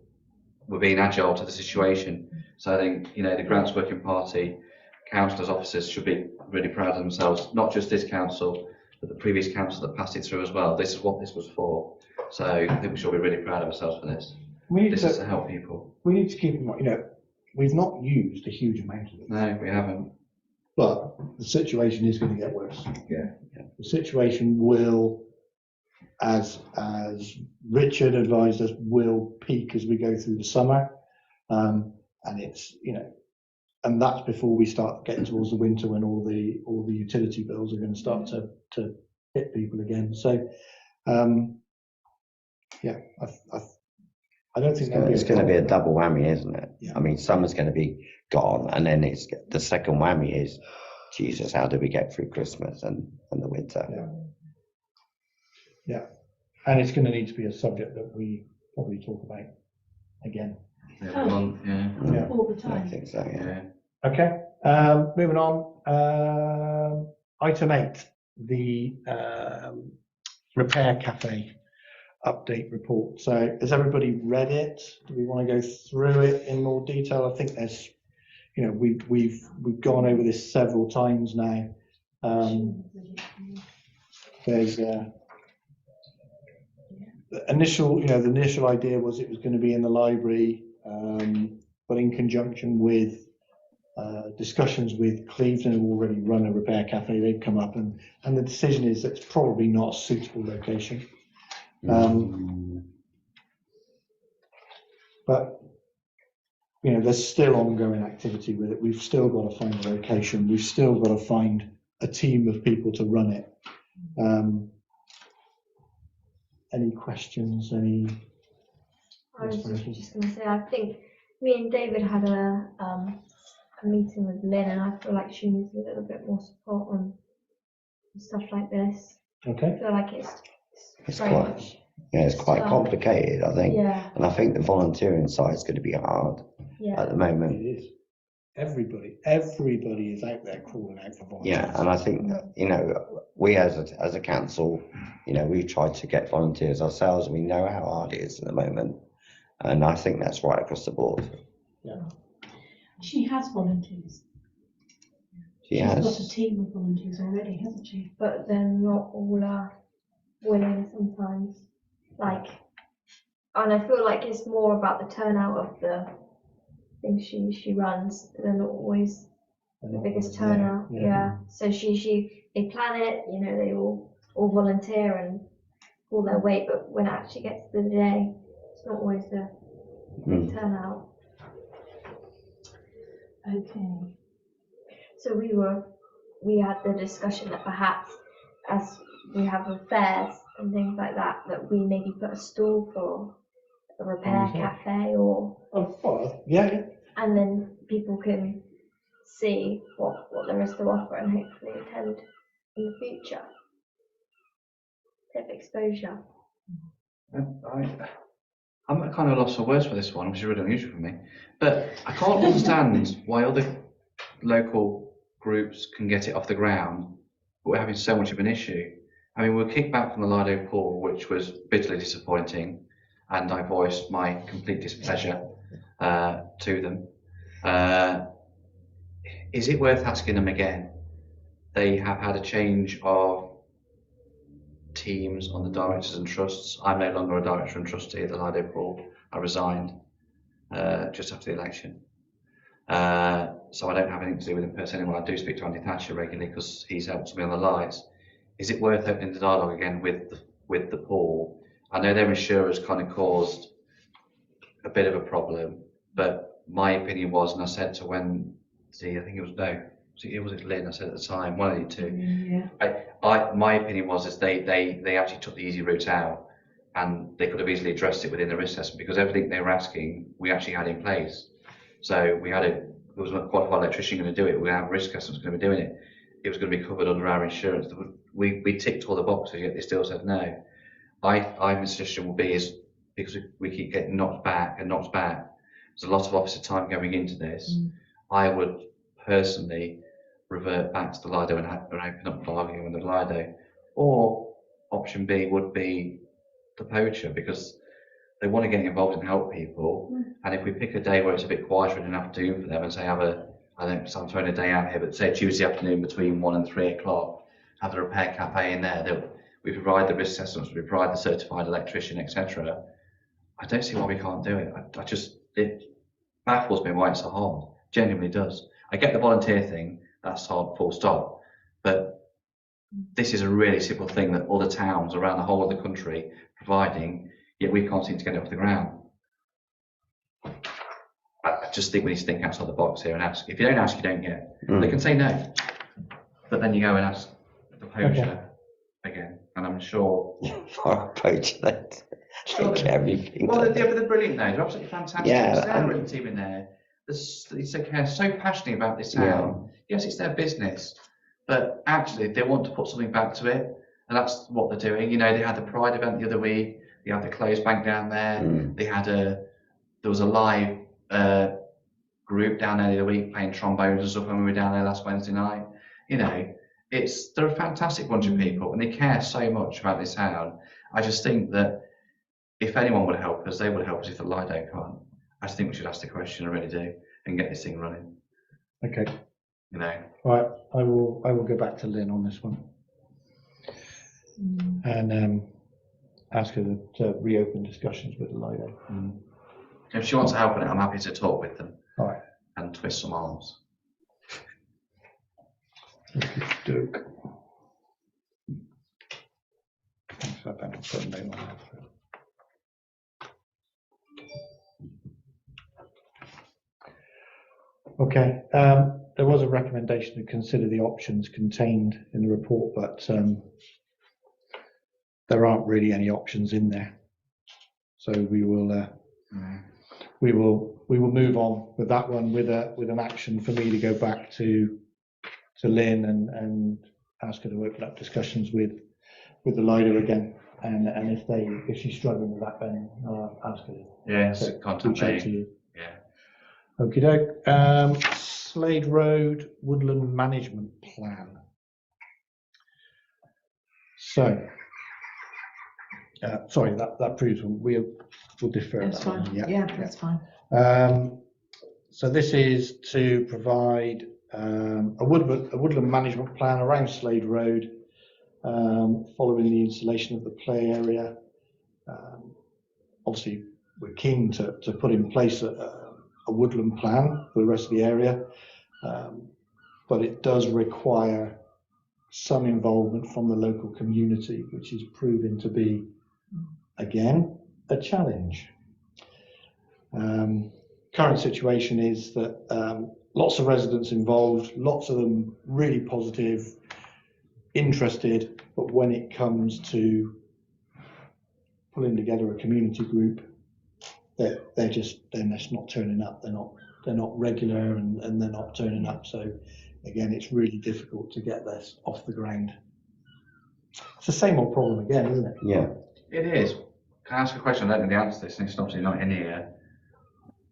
we're being agile to the situation. So I think, the Grants Working Party councillors, officers should be really proud of themselves, not just this council, but the previous council that passed it through as well. This is what this was for. So I think we should be really proud of ourselves for this. This is to help people. We need to keep in mind, we've not used a huge amount of it. No, we haven't. But the situation is going to get worse. Yeah. The situation will, as Richard advised us, will peak as we go through the summer. And it's, and that's before we start getting towards the winter when all the utility bills are going to start to hit people again. So, I don't think It's going to be a double whammy, isn't it? Yeah. I mean, summer's going to be gone, and then it's the second whammy is, Jesus, how do we get through Christmas and the winter? Yeah, and it's going to need to be a subject that we probably talk about again. Yeah. All the I time. think so, yeah. Okay, moving on. Item 8, the Repair Cafe update report. So has everybody read it? Do we want to go through it in more detail? I think there's, we've gone over this several times now. There's the initial idea was it was going to be in the library, but in conjunction with discussions with Clevedon, who already run a repair cafe, they've come up and the decision is that it's probably not a suitable location. But there's still ongoing activity with it. We've still got to find a location. We've still got to find a team of people to run it. Any questions? I was just going to say, I think me and David had a meeting with Lynn, and I feel like she needs a little bit more support on stuff like this. Okay. I feel like It's very quite, much. it's quite So, complicated, I think. Yeah, And I think the volunteering side is going to be hard yeah. at the moment. It is. Everybody is out there calling out for volunteers. Yeah, and I think we as a council, we've tried to get volunteers ourselves, and we know how hard it is at the moment, and I think that's right across the board. Yeah. She has volunteers. She She's got a has. team of volunteers already, hasn't she? But then not all are willing sometimes. And I feel like it's more about the turnout of the things she runs. They're not always the biggest turnout. Yeah. So they plan it. They all volunteer and pull their weight. But when it actually gets to the day, it's not always the big turnout. Okay. So we had the discussion that perhaps as we have affairs and things like that, that we maybe put a stall for a repair cafe and then people can see what there is to offer and hopefully attend in the future. Bit of exposure. I'm at kind of loss for words for this one, which is really unusual for me. But I can't understand why other local groups can get it off the ground, but we're having so much of an issue. I mean, we were kicked back from the Lido pool, which was bitterly disappointing, and I voiced my complete displeasure to them. Is it worth asking them again? They have had a change of teams on the directors and trusts. I'm no longer a director and trustee at the Lido pool. I resigned just after the election. So I don't have anything to do with him personally anymore. I do speak to Andy Thatcher regularly because he's helped me on the lights. Is it worth opening the dialogue again with the pool? I know their insurers kind of caused a bit of a problem, but my opinion was, and I said to Lynn, I said at the time, one of you two. Yeah. My opinion was is they actually took the easy route out, and they could have easily addressed it within the risk assessment because everything they were asking we actually had in place. So there was a qualified electrician going to do it. We have a risk assessment going to be doing it, it was going to be covered under our insurance. We ticked all the boxes, yet they still said no. My suggestion will be is, because we keep getting knocked back, there's a lot of officer time going into this. I would personally revert back to the Lido and open up bargaining with the Lido. Or option B would be the poacher, because they want to get involved and help people. And if we pick a day where it's a bit quieter in the afternoon for them, and say I'm throwing a day out here, but say Tuesday afternoon between 1 and 3 o'clock, have the repair cafe in there. We provide the risk assessments, we provide the certified electrician, etc. I don't see why we can't do it. It baffles me why it's so hard. Genuinely does. I get the volunteer thing, that's hard, full stop. But this is a really simple thing that all the towns around the whole of the country providing, yet we can't seem to get it off the ground. I just think we need to think outside the box here and ask. If you don't ask, you don't get. They can say no, but then you go and ask the poacher again, and I'm sure For a poacher, they take everything. Well, they're brilliant though. They're absolutely fantastic. Yeah, There's a brilliant team in there. They're so passionate about this town. Yes, it's their business, but actually they want to put something back to it, and that's what they're doing. You know, they had the Pride event the other week. They had the Clothes Bank down there. They had there was a live group down there the other week playing trombones and stuff when we were down there last Wednesday night. You know, they're a fantastic bunch of people, and they care so much about this town. I just think that if anyone would help us, they would help us if the Lido can't. I just think we should ask the question, I really do, and get this thing running. Okay. You know. Right. I will go back to Lynn on this one, and ask her to reopen discussions with the Lido. If she wants to help in it, I'm happy to talk with them. All right. And twist some arms. Duke. So I better put a name on that. Okay, there was a recommendation to consider the options contained in the report, but there aren't really any options in there. So we will move on with that one with an action for me to go back to Lynn and ask her to open up discussions with the Lido again. And if she's struggling with that, then I'll ask her. Yes, contact me. Yeah. Okie doke. Slade Road Woodland Management Plan. So, sorry, that proves we'll defer. That's that fine. one. Yeah, that's fine. So this is to provide a woodland management plan around Slade Road, following the installation of the play area. Obviously, we're keen to put in place a woodland plan for the rest of the area, but it does require some involvement from the local community, which is proving to be, again, a challenge. Current situation is that lots of residents involved, lots of them really positive, interested, but when it comes to pulling together a community group, they're just not turning up. They're not regular, and they're not turning up. So again, it's really difficult to get this off the ground. It's the same old problem again, isn't it? Yeah. It is. Can I ask a question? I don't know the answer to this, and it's obviously not in here.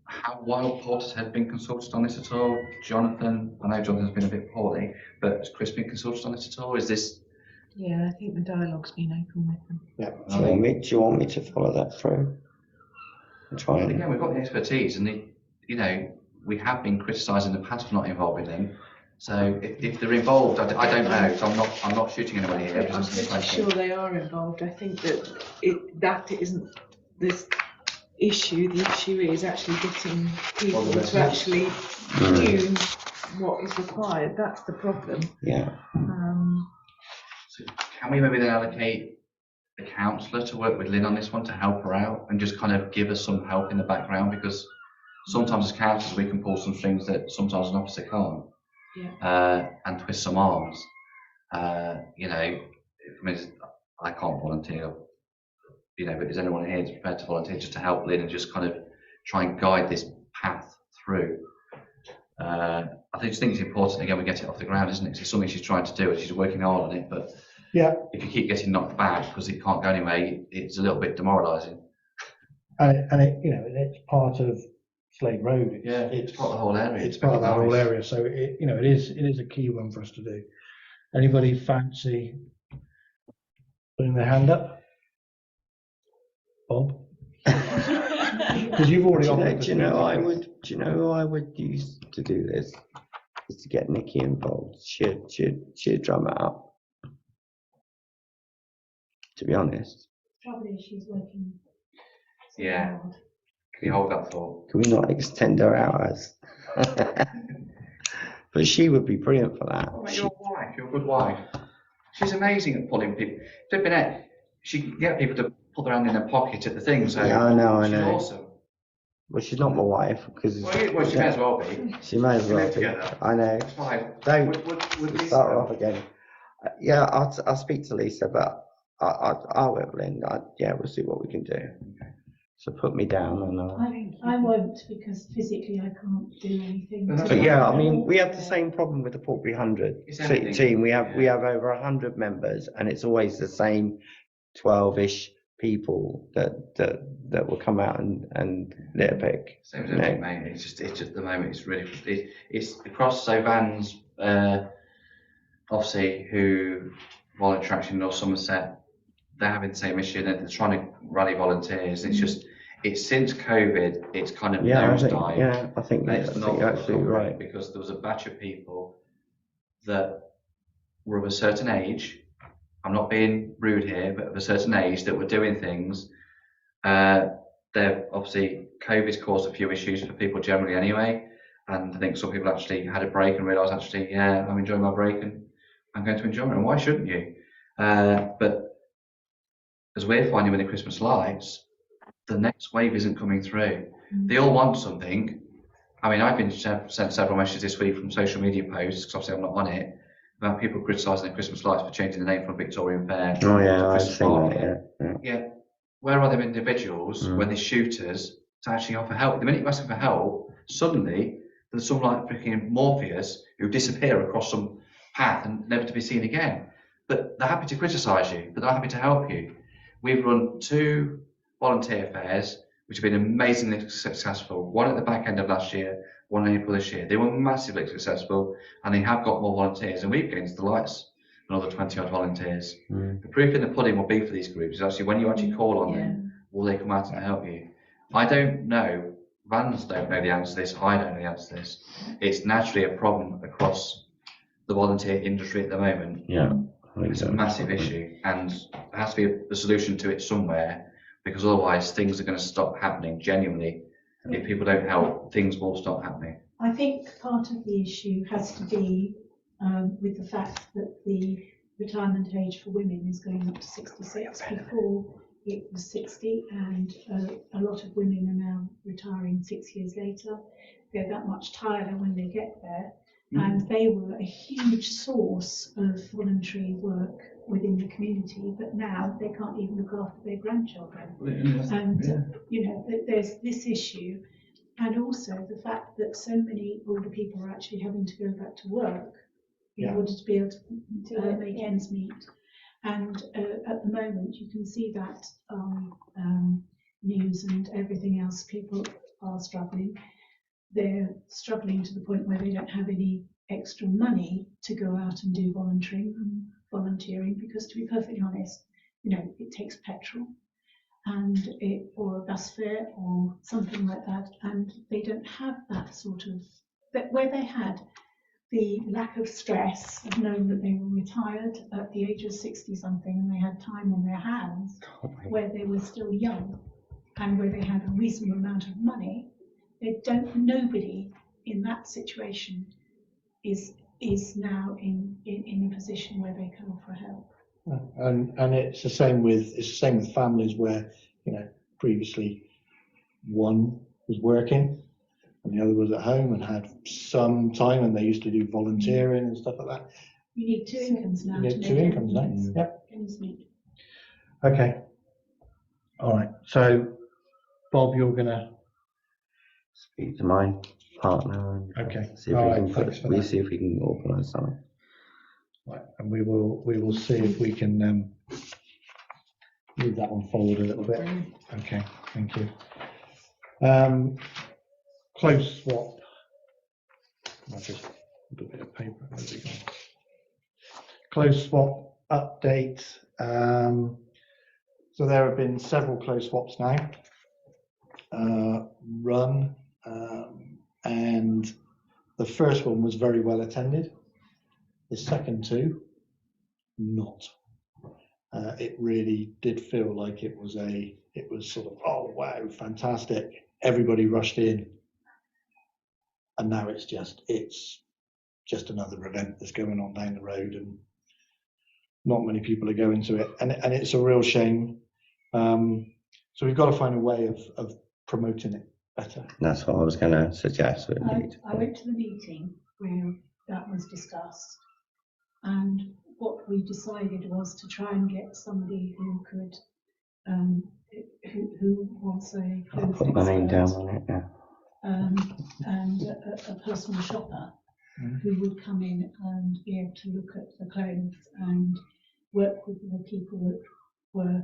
How Wild Porters have been consulted on this at all? Jonathan, I know Jonathan's been a bit poorly, but has Chris been consulted on this at all? Is this? Yeah, I think the dialogue's been open with them. Yeah. Do you want me to follow that through? Try and Again, we've got the expertise, and we have been criticised in the past for not involving them. So if they're involved, I don't know. So I'm not shooting anybody here. I'm pretty sure they are involved. I think that that isn't this issue. The issue is actually getting people to actually do what is required. That's the problem. Yeah. So can we maybe then allocate a counsellor to work with Lynn on this one to help her out and just kind of give us some help in the background, because sometimes as counsellors we can pull some strings that sometimes an officer can't. Yeah. And twist some arms. I can't volunteer, but is anyone here prepared to volunteer just to help Lynn and just kind of try and guide this path through? I just think it's important again we get it off the ground, isn't it? 'Cause it's something she's trying to do and she's working hard on it. But Yeah, if you keep getting knocked back because it can't go anywhere, it's a little bit demoralising. and it, you know, it's part of Slade Road. It's part of the whole area. It's part of that whole area, so it, you know, it is a key one for us to do. Anybody fancy putting their hand up? Bob? Because you've already offered. Do you know who I would use to do this? Is to get Nikki involved. She'd drum it up. To be honest. Trouble is she's working. so Yeah. hard. Can you hold that thought? Can we not extend her hours? But she would be brilliant for that. Oh, you're a wife. You're a good wife. She's amazing at pulling people. Flipping it, she can get people to put their hand in their pocket at the thing. So Yeah, I know. she's awesome. Well, she's not my wife because Well, she may as well be. she may as We well live be. together. I know. It's fine. Don't Would Lisa start her help? off again. Yeah, I'll speak to Lisa, but I will, Linda. Yeah, we'll see what we can do. So put me down and I won't because physically I can't do anything. But that's But to- yeah, I mean, we have the same problem with the Portbury 100 It's anything. team. We have Yeah. over 100 members, and it's always the same 12-ish people that will come out and nitpick. Same as everything, mate. It's just at the moment. It's really it's across Vans, obviously who volunteer traction in North Somerset. They're having the same issue. They're trying to rally volunteers. It's since COVID. It's kind of nosedive. I think Let's not you're absolutely right. because there was a batch of people that were of a certain age. I'm not being rude here, but of a certain age that were doing things. They're obviously COVID's caused a few issues for people generally anyway, and I think some people actually had a break and realised actually, yeah, I'm enjoying my break and I'm going to enjoy it. And why shouldn't you? But as we're finding with the Christmas lights, the next wave isn't coming through. They all want something. I mean, I've been sent several messages this week from social media posts, because obviously I'm not on it, about people criticising the Christmas lights for changing the name from Victorian Fair Oh to yeah, I've Christmas seen Market. that. Yeah. Yeah, where are them individuals when they're shooters to actually offer help? The minute you're asking for help, suddenly there's some like freaking Morpheus who disappear across some path and never to be seen again. But they're happy to criticise you, but they're happy to help you. We've run 2 volunteer fairs, which have been amazingly successful. One at the back end of last year, one in April this year. They were massively successful, and they have got more volunteers. And we've gained the lights another 20 odd volunteers. The proof in the pudding will be for these groups is actually when you actually call on them, will they come out and help you? I don't know. Vans don't know the answer to this. I don't know the answer to this. It's naturally a problem across the volunteer industry at the moment. Yeah. It's a massive issue, and there has to be a solution to it somewhere, because otherwise things are going to stop happening genuinely. If people don't help, things will stop happening. I think part of the issue has to be with the fact that the retirement age for women is going up to 66. Before it was 60, and a lot of women are now retiring 6 years later. They're that much tireder when they get there, and they were a huge source of voluntary work within the community, but now they can't even look after their grandchildren. And you know, there's this issue, and also the fact that so many older people are actually having to go back to work in order to be able to make ends meet. And at the moment, you can see that news and everything else, people are struggling. They're struggling to the point where they don't have any extra money to go out and do volunteering, because to be perfectly honest, you know, it takes petrol and or a bus fare or something like that, and they don't have that sort of, that where they had the lack of stress of knowing that they were retired at the age of 60 something and they had time on their hands where they were still young and where they had a reasonable amount of money. Nobody in that situation is now in a position where they can offer help. And it's the same with families where, you know, previously one was working and the other was at home and had some time, and they used to do volunteering and stuff like that. You need 2 incomes now. You to need make 2 incomes now. ends Yep. meet. Okay. All right. So, Bob, you're gonna. Speak to mine. partner and Okay. see if All we right, can thanks for we that. see if we can organise something. Right, and we will see if we can move that one forward a little bit. Okay, thank you. Close swap. I'll just put a bit of paper. Where's it gone? Close swap update. So there have been several close swaps now run, and the first one was very well attended. The second two, not. It really did feel like it was sort of, oh wow, fantastic. Everybody rushed in, and now it's just another event that's going on down the road, and not many people are going to it, and it's a real shame. So we've got to find a way of promoting it better. That's what I was going to suggest. I went to the meeting where that was discussed, and what we decided was to try and get somebody who could, who was a I'll clothes put my name down expert, on it. Yeah. and a personal shopper who would come in and be able to look at the clothes and work with the people that were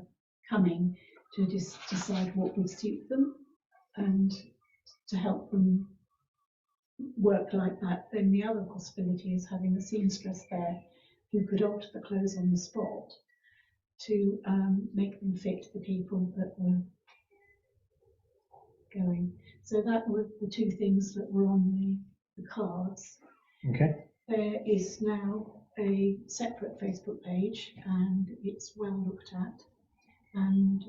coming to decide what would suit them and to help them work like that. Then the other possibility is having a seamstress there who could alter the clothes on the spot to make them fit the people that were going. So that were the two things that were on the cards. Okay. There is now a separate Facebook page, and it's well looked at, and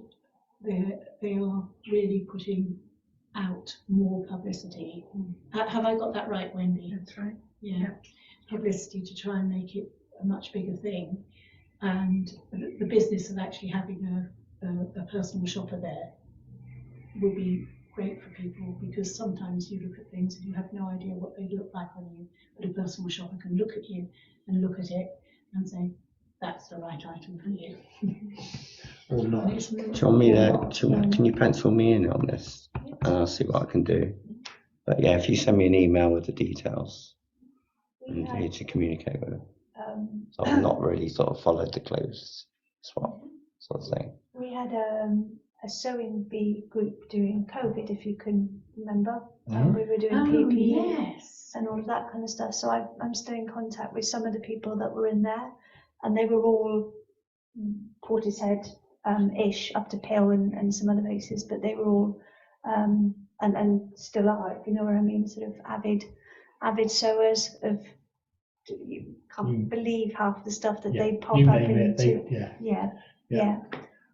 they are really putting out more publicity. Have I got that right, Wendy? That's right. Yeah. Publicity to try and make it a much bigger thing, and the business of actually having a personal shopper there will be great for people, because sometimes you look at things and you have no idea what they look like on you, but a personal shopper can look at you and look at it and say, that's the right item for you. Or not. And it's Do you want me to? Can you pencil me in on this, and I'll see what I can do. But yeah, if you send me an email with the details, We and had, here to communicate with them. So um, I've not really sort of followed the clothes swap sort of thing. we had a sewing bee group during COVID, if you can remember. We were doing PPE yes. and all of that kind of stuff. So I'm still in contact with some of the people that were in there, and they were all Portishead ish up to Pale and some other places, but they were all and still are, if you know what I mean, sort of avid sewers of. You can't believe half the stuff that they pop you up name it, into. Yeah. Yeah.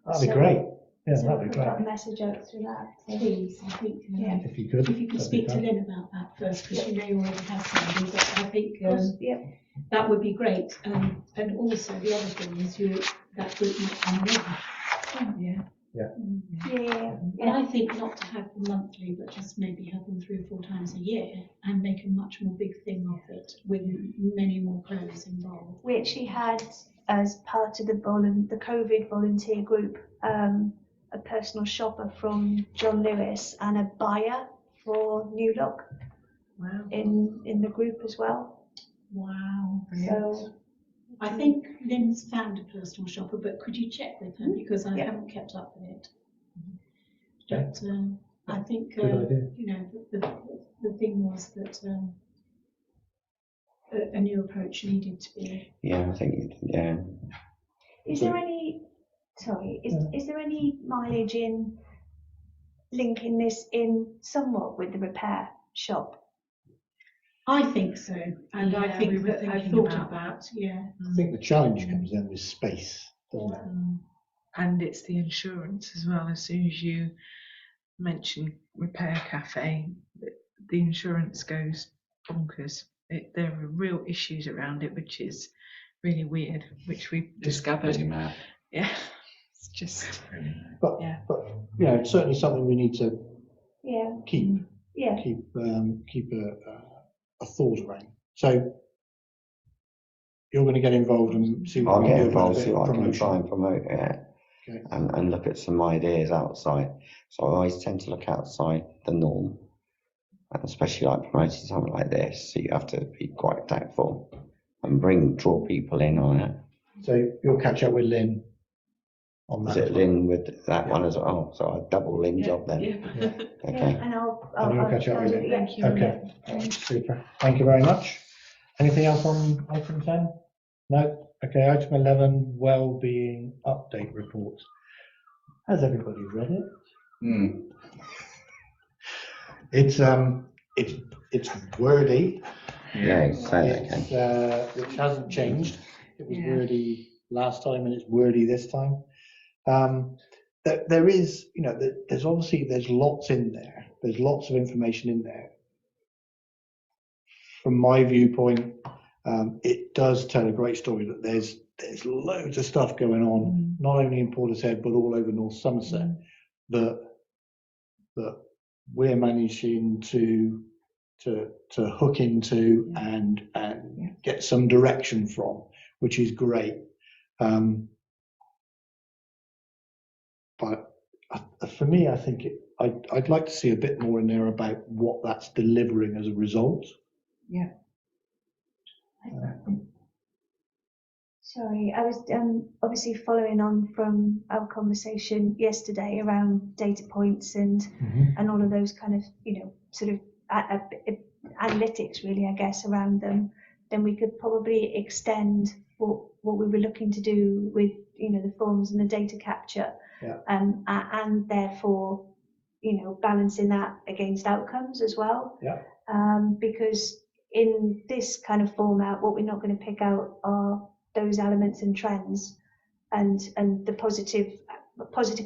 That'd be So- great. Yeah, So that'd be put that great. message out through that. So, Please, I think Yeah. If you could. if you could that'd speak be to great. Lynn about that first, because you know you already have somebody, but I think yeah. that would be great. And also the other thing is that group might come in. Yeah. Yeah. And I think not to have them monthly, but just maybe have them 3 or 4 times a year and make a much more big thing of it with many more clothes involved. We actually had, as part of the COVID volunteer group, a personal shopper from John Lewis and a buyer for New Look Wow. in the group as well. Wow. So I think Lynn's found a personal shopper, but could you check with her, because I Yeah. haven't kept up with it. Okay. But I think Good idea. you know the thing was that a new approach needed to be. Yeah, I think yeah. is there any is there any mileage in linking this in somewhat with the repair shop? I think so, and I Yeah, think we were that I thinking thought about of that. Yeah. I think the challenge comes in with space, doesn't it? And it's the insurance as well. As soon as you mention repair cafe, the insurance goes bonkers. There are real issues around it, which is really weird, which we've discovered. Really mad. Yeah, it's just But Yeah. you know, it's certainly something we need to Yeah. keep Yeah. keep a thought around. So you're going to get involved and see what I'll we get can do about involved, a see bit of what I can promotion. try and promote it, Okay. and look at some ideas outside. So I always tend to look outside the norm and especially like promoting something like this, so you have to be quite tactful and draw people in on it. So you'll catch up with Lynn on that. Is it as well. Lynn with that one as well? So a double Lynn job then. Yeah. Okay. And I'll you'll catch up with it. Thank you. Okay, all right, super. Thank you very much. Anything else on item 10? No? Okay, item 11, well-being update report. Has everybody read it? It's wordy. Yeah, say that again. It's, which hasn't changed. It was Yeah. wordy last time and it's wordy this time. There is, there's lots in there. There's lots of information in there. From my viewpoint, it does tell a great story that there's loads of stuff going on, not only in Portishead but all over North Somerset, that we're managing to hook into and get some direction from, which is great. But for me, I think I'd like to see a bit more in there about what that's delivering as a result. Yeah. Sorry, I was obviously following on from our conversation yesterday around data points and all of those kind of, sort of analytics really, I guess, around them. Then we could probably extend what we were looking to do with, the forms and the data capture, and therefore, balancing that against outcomes as well. Yeah. Because in this kind of format, what we're not going to pick out are those elements and trends and the positive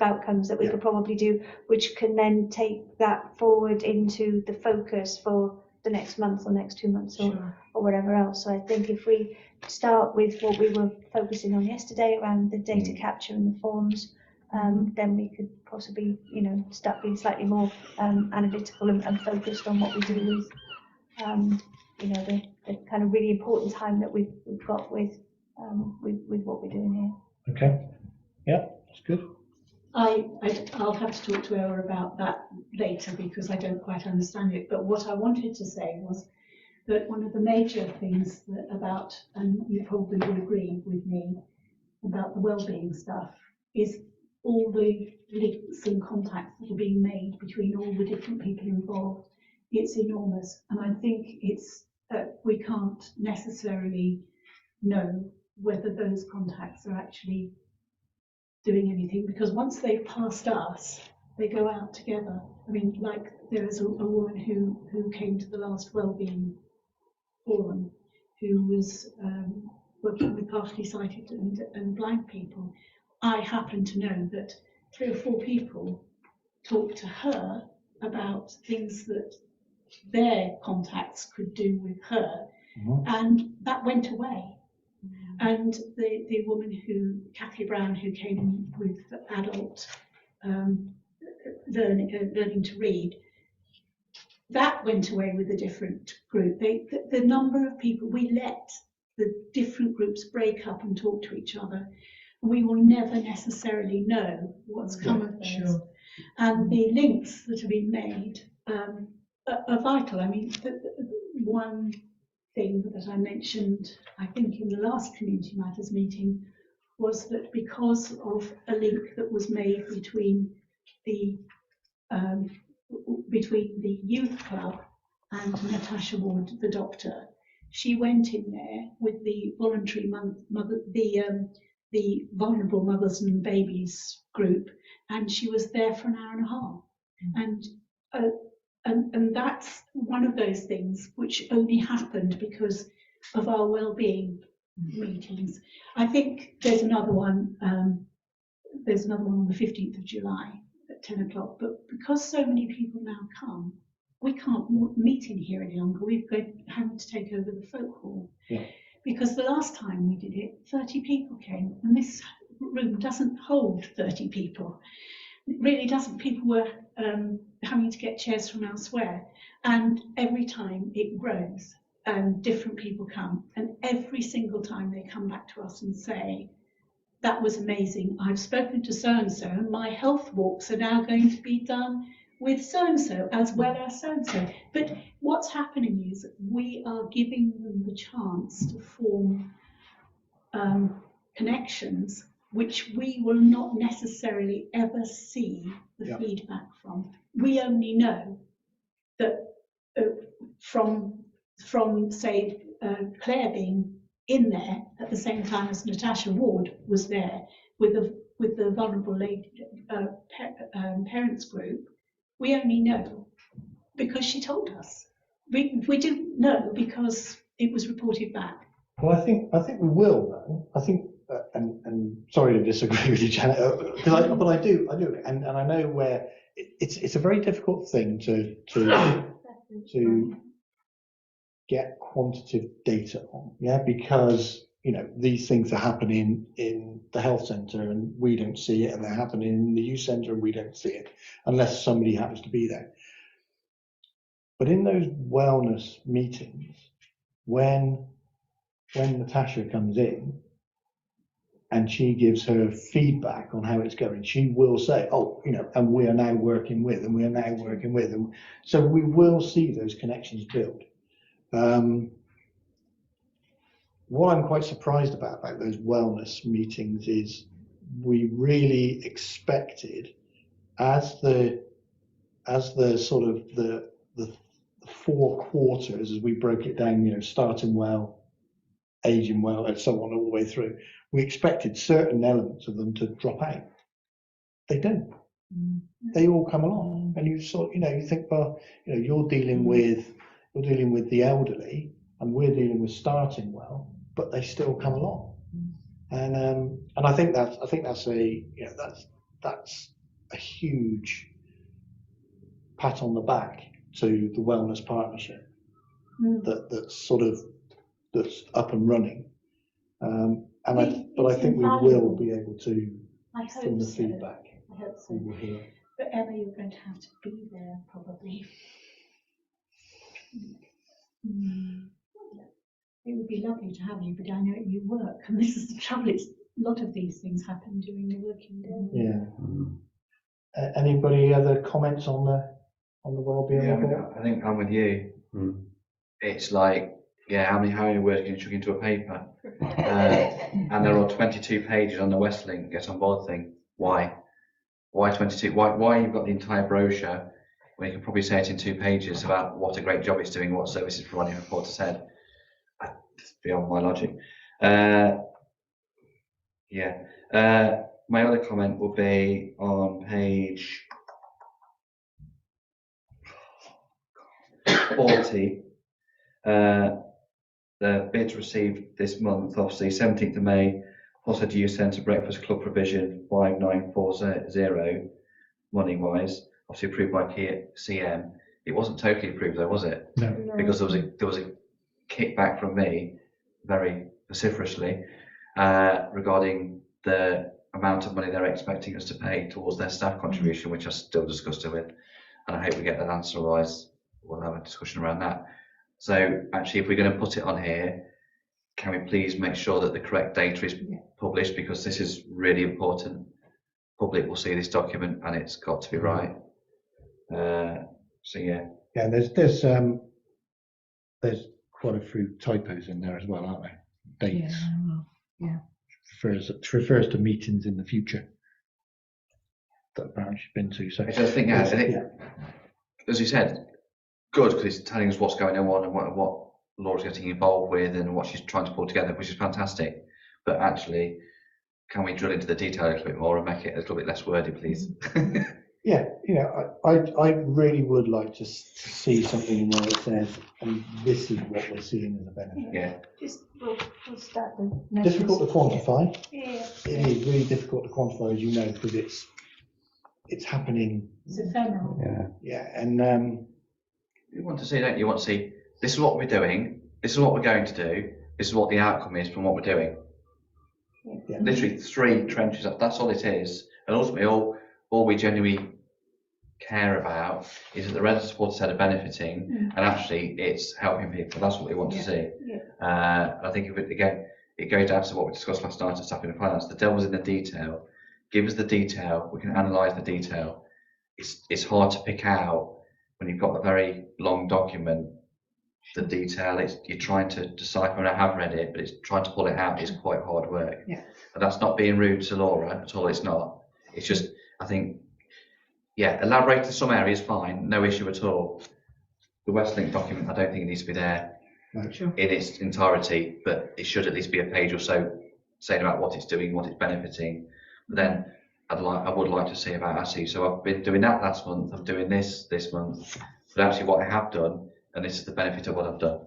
outcomes that we could probably do, which can then take that forward into the focus for the next month or next 2 months or whatever else. So I think if we start with what we were focusing on yesterday around the data capture and the forms, then we could possibly, start being slightly more analytical and focused on what we do with, the kind of really important time that we've got with what we're doing here. Okay. Yeah, that's good. I'll have to talk to Ella about that later because I don't quite understand it. But what I wanted to say was that one of the major things about, and you probably will agree with me, about the wellbeing stuff is all the links and contacts that are being made between all the different people involved. It's enormous, and I think it's we can't necessarily know whether those contacts are actually doing anything, because once they've passed us, they go out together. I mean, like there was a woman who came to the last wellbeing forum who was working with partially sighted and blind people. I happen to know that 3 or 4 people talked to her about things that their contacts could do with her, and that went away. And the woman Kathy Brown, who came with adult learning to read, that went away with a different group. The number of people, we let the different groups break up and talk to each other, and we will never necessarily know what's come of those. Sure. And the links that have been made are vital. I mean, one thing that I mentioned, I think in the last Community Matters meeting, was that because of a link that was made between the youth club and Natasha Ward, the doctor, she went in there with the voluntary the vulnerable mothers and babies group, and she was there for an hour and a half. And that's one of those things which only happened because of our wellbeing meetings. I think there's another one. There's another one on the 15th of July at 10 o'clock. But because so many people now come, we can't meet in here any longer. We've having to take over the folk hall. Yeah. Because the last time we did it, 30 people came, and this room doesn't hold 30 people. It really doesn't. People were having to get chairs from elsewhere, and every time it grows and different people come, and every single time they come back to us and say, that was amazing, I've spoken to so and so, and my health walks are now going to be done with so-and-so as well as so-and-so. But what's happening is we are giving them the chance to form connections which we will not necessarily ever see the feedback from. We only know that from say Claire being in there at the same time as Natasha Ward was there with the vulnerable lady, parents group, we only know because she told us. We didn't know because it was reported back. Well, I think we will though. I think, and sorry to disagree with you, Janet, but I do, and I know where it's a very difficult thing to get quantitative data on, because these things are happening in the health centre and we don't see it, and they're happening in the youth centre and we don't see it unless somebody happens to be there. But in those wellness meetings, when Natasha comes in and she gives her feedback on how it's going, she will say, and we are now working with, and so we will see those connections build. What I'm quite surprised about those wellness meetings is we really expected, as the sort of the 4 quarters, as we broke it down, starting well, aging well, and so on all the way through, we expected certain elements of them to drop out. They don't. They all come along, and you think, well, you're dealing with the elderly, and we're dealing with starting well, but they still come along, and I think that's a huge pat on the back to the wellness partnership that's up and running, but I think we will be able to, from the feedback, I hope so. we will hear. But Emma, you're going to have to be there probably. It would be lovely to have you, but I know you work, and this is the trouble. A lot of these things happen during the working day. Yeah. Anybody other comments on the wellbeing report? I think I'm with you. It's like, how many words can you chuck into a paper? And there are 22 pages on the Westlink Get On Board thing. Why 22? Why you've got the entire brochure when you can probably say it in 2 pages about what a great job it's doing, what services providing, report said. It's beyond my logic. My other comment will be on page 40. The bids received this month, obviously 17th of May, Horshead Youth Centre Breakfast Club provision 5940, money wise, obviously approved by CM. It wasn't totally approved though, was it? No. Because there was a kickback from me, very vociferously, regarding the amount of money they're expecting us to pay towards their staff contribution, which I still discussed it with, and I hope we get that answer, otherwise we'll have a discussion around that. So actually, if we're going to put it on here, can we please make sure that the correct data is published, because this is really important. Public will see this document and it's got to be right. Yeah, there's quite a few typos in there as well, aren't there? Dates. Yeah. Refers to meetings in the future that apparently she's been to. So I just think, as you said, good, because it's telling us what's going on and what Laura's getting involved with and what she's trying to pull together, which is fantastic. But actually, can we drill into the detail a little bit more and make it a little bit less wordy, please? Yeah, I really would like to see something in there that says, and this is what we're seeing as a benefit. Yeah. We'll start the Difficult to quantify. Yeah. It is really difficult to quantify, as you know, because it's happening. It's ephemeral. Yeah, and you want to see, don't you? You want to see, this is what we're doing, this is what we're going to do, this is what the outcome is from what we're doing. Yeah. Literally 3 trenches, that's all it is. And ultimately, all we genuinely care about is that the resident supporter said are benefiting, and actually it's helping people. That's what we want to see. I think it goes down to what we discussed last night at Staffing and Finance. The devil's in the detail. Give us the detail, we can analyse the detail. it's hard to pick out when you've got a very long document. The detail, you're trying to decipher, and I have read it, but it's trying to pull it out is quite hard work. Yeah. And that's not being rude to Laura at all. It's not. It's just, I think, yeah, elaborate in some areas, fine, no issue at all. The Westlink document, I don't think it needs to be there Sure. in its entirety, but it should at least be a page or so saying about what it's doing, what it's benefiting. But then I would like to see about ASSI. So I've been doing that last month. I'm doing this month. But actually, what I have done, and this is the benefit of what I've done,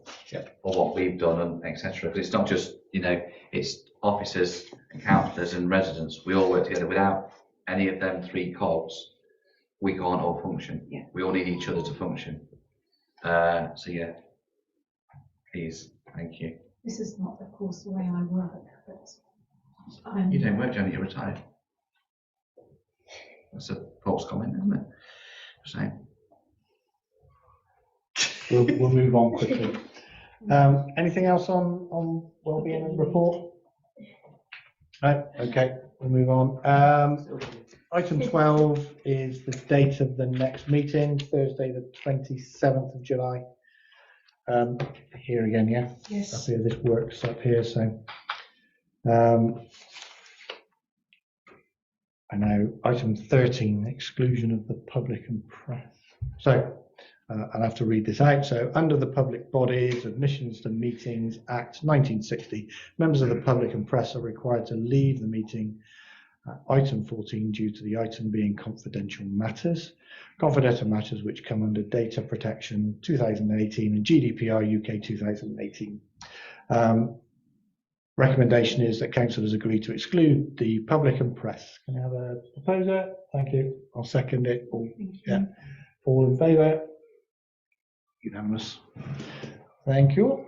or what we've done, and etc. Because it's not just, it's officers and councillors and residents. We all work together. Without any of them three cogs, we can't all function. Yeah. We all need each other to function. So yeah, please, thank you. This is not, of course, the way I work, but You don't work, Janet, you're retired. That's a false comment, isn't it? Just saying. We'll move on quickly. Anything else on wellbeing and report? No? Okay, we'll move on. Item 12 is the date of the next meeting, Thursday the 27th of July. Here again, yeah? Yes. Up here, this works up here, so. I know item 13, exclusion of the public and press. So I'll have to read this out. So under the Public Bodies Admissions to Meetings Act 1960, members of the public and press are required to leave the meeting item 14 due to the item being confidential matters which come under Data Protection 2018 and GDPR UK 2018. Recommendation is that councillors agree to exclude the public and press. Can I have a proposer? Thank you. I'll second it. All in favour? Unanimous. Thank you.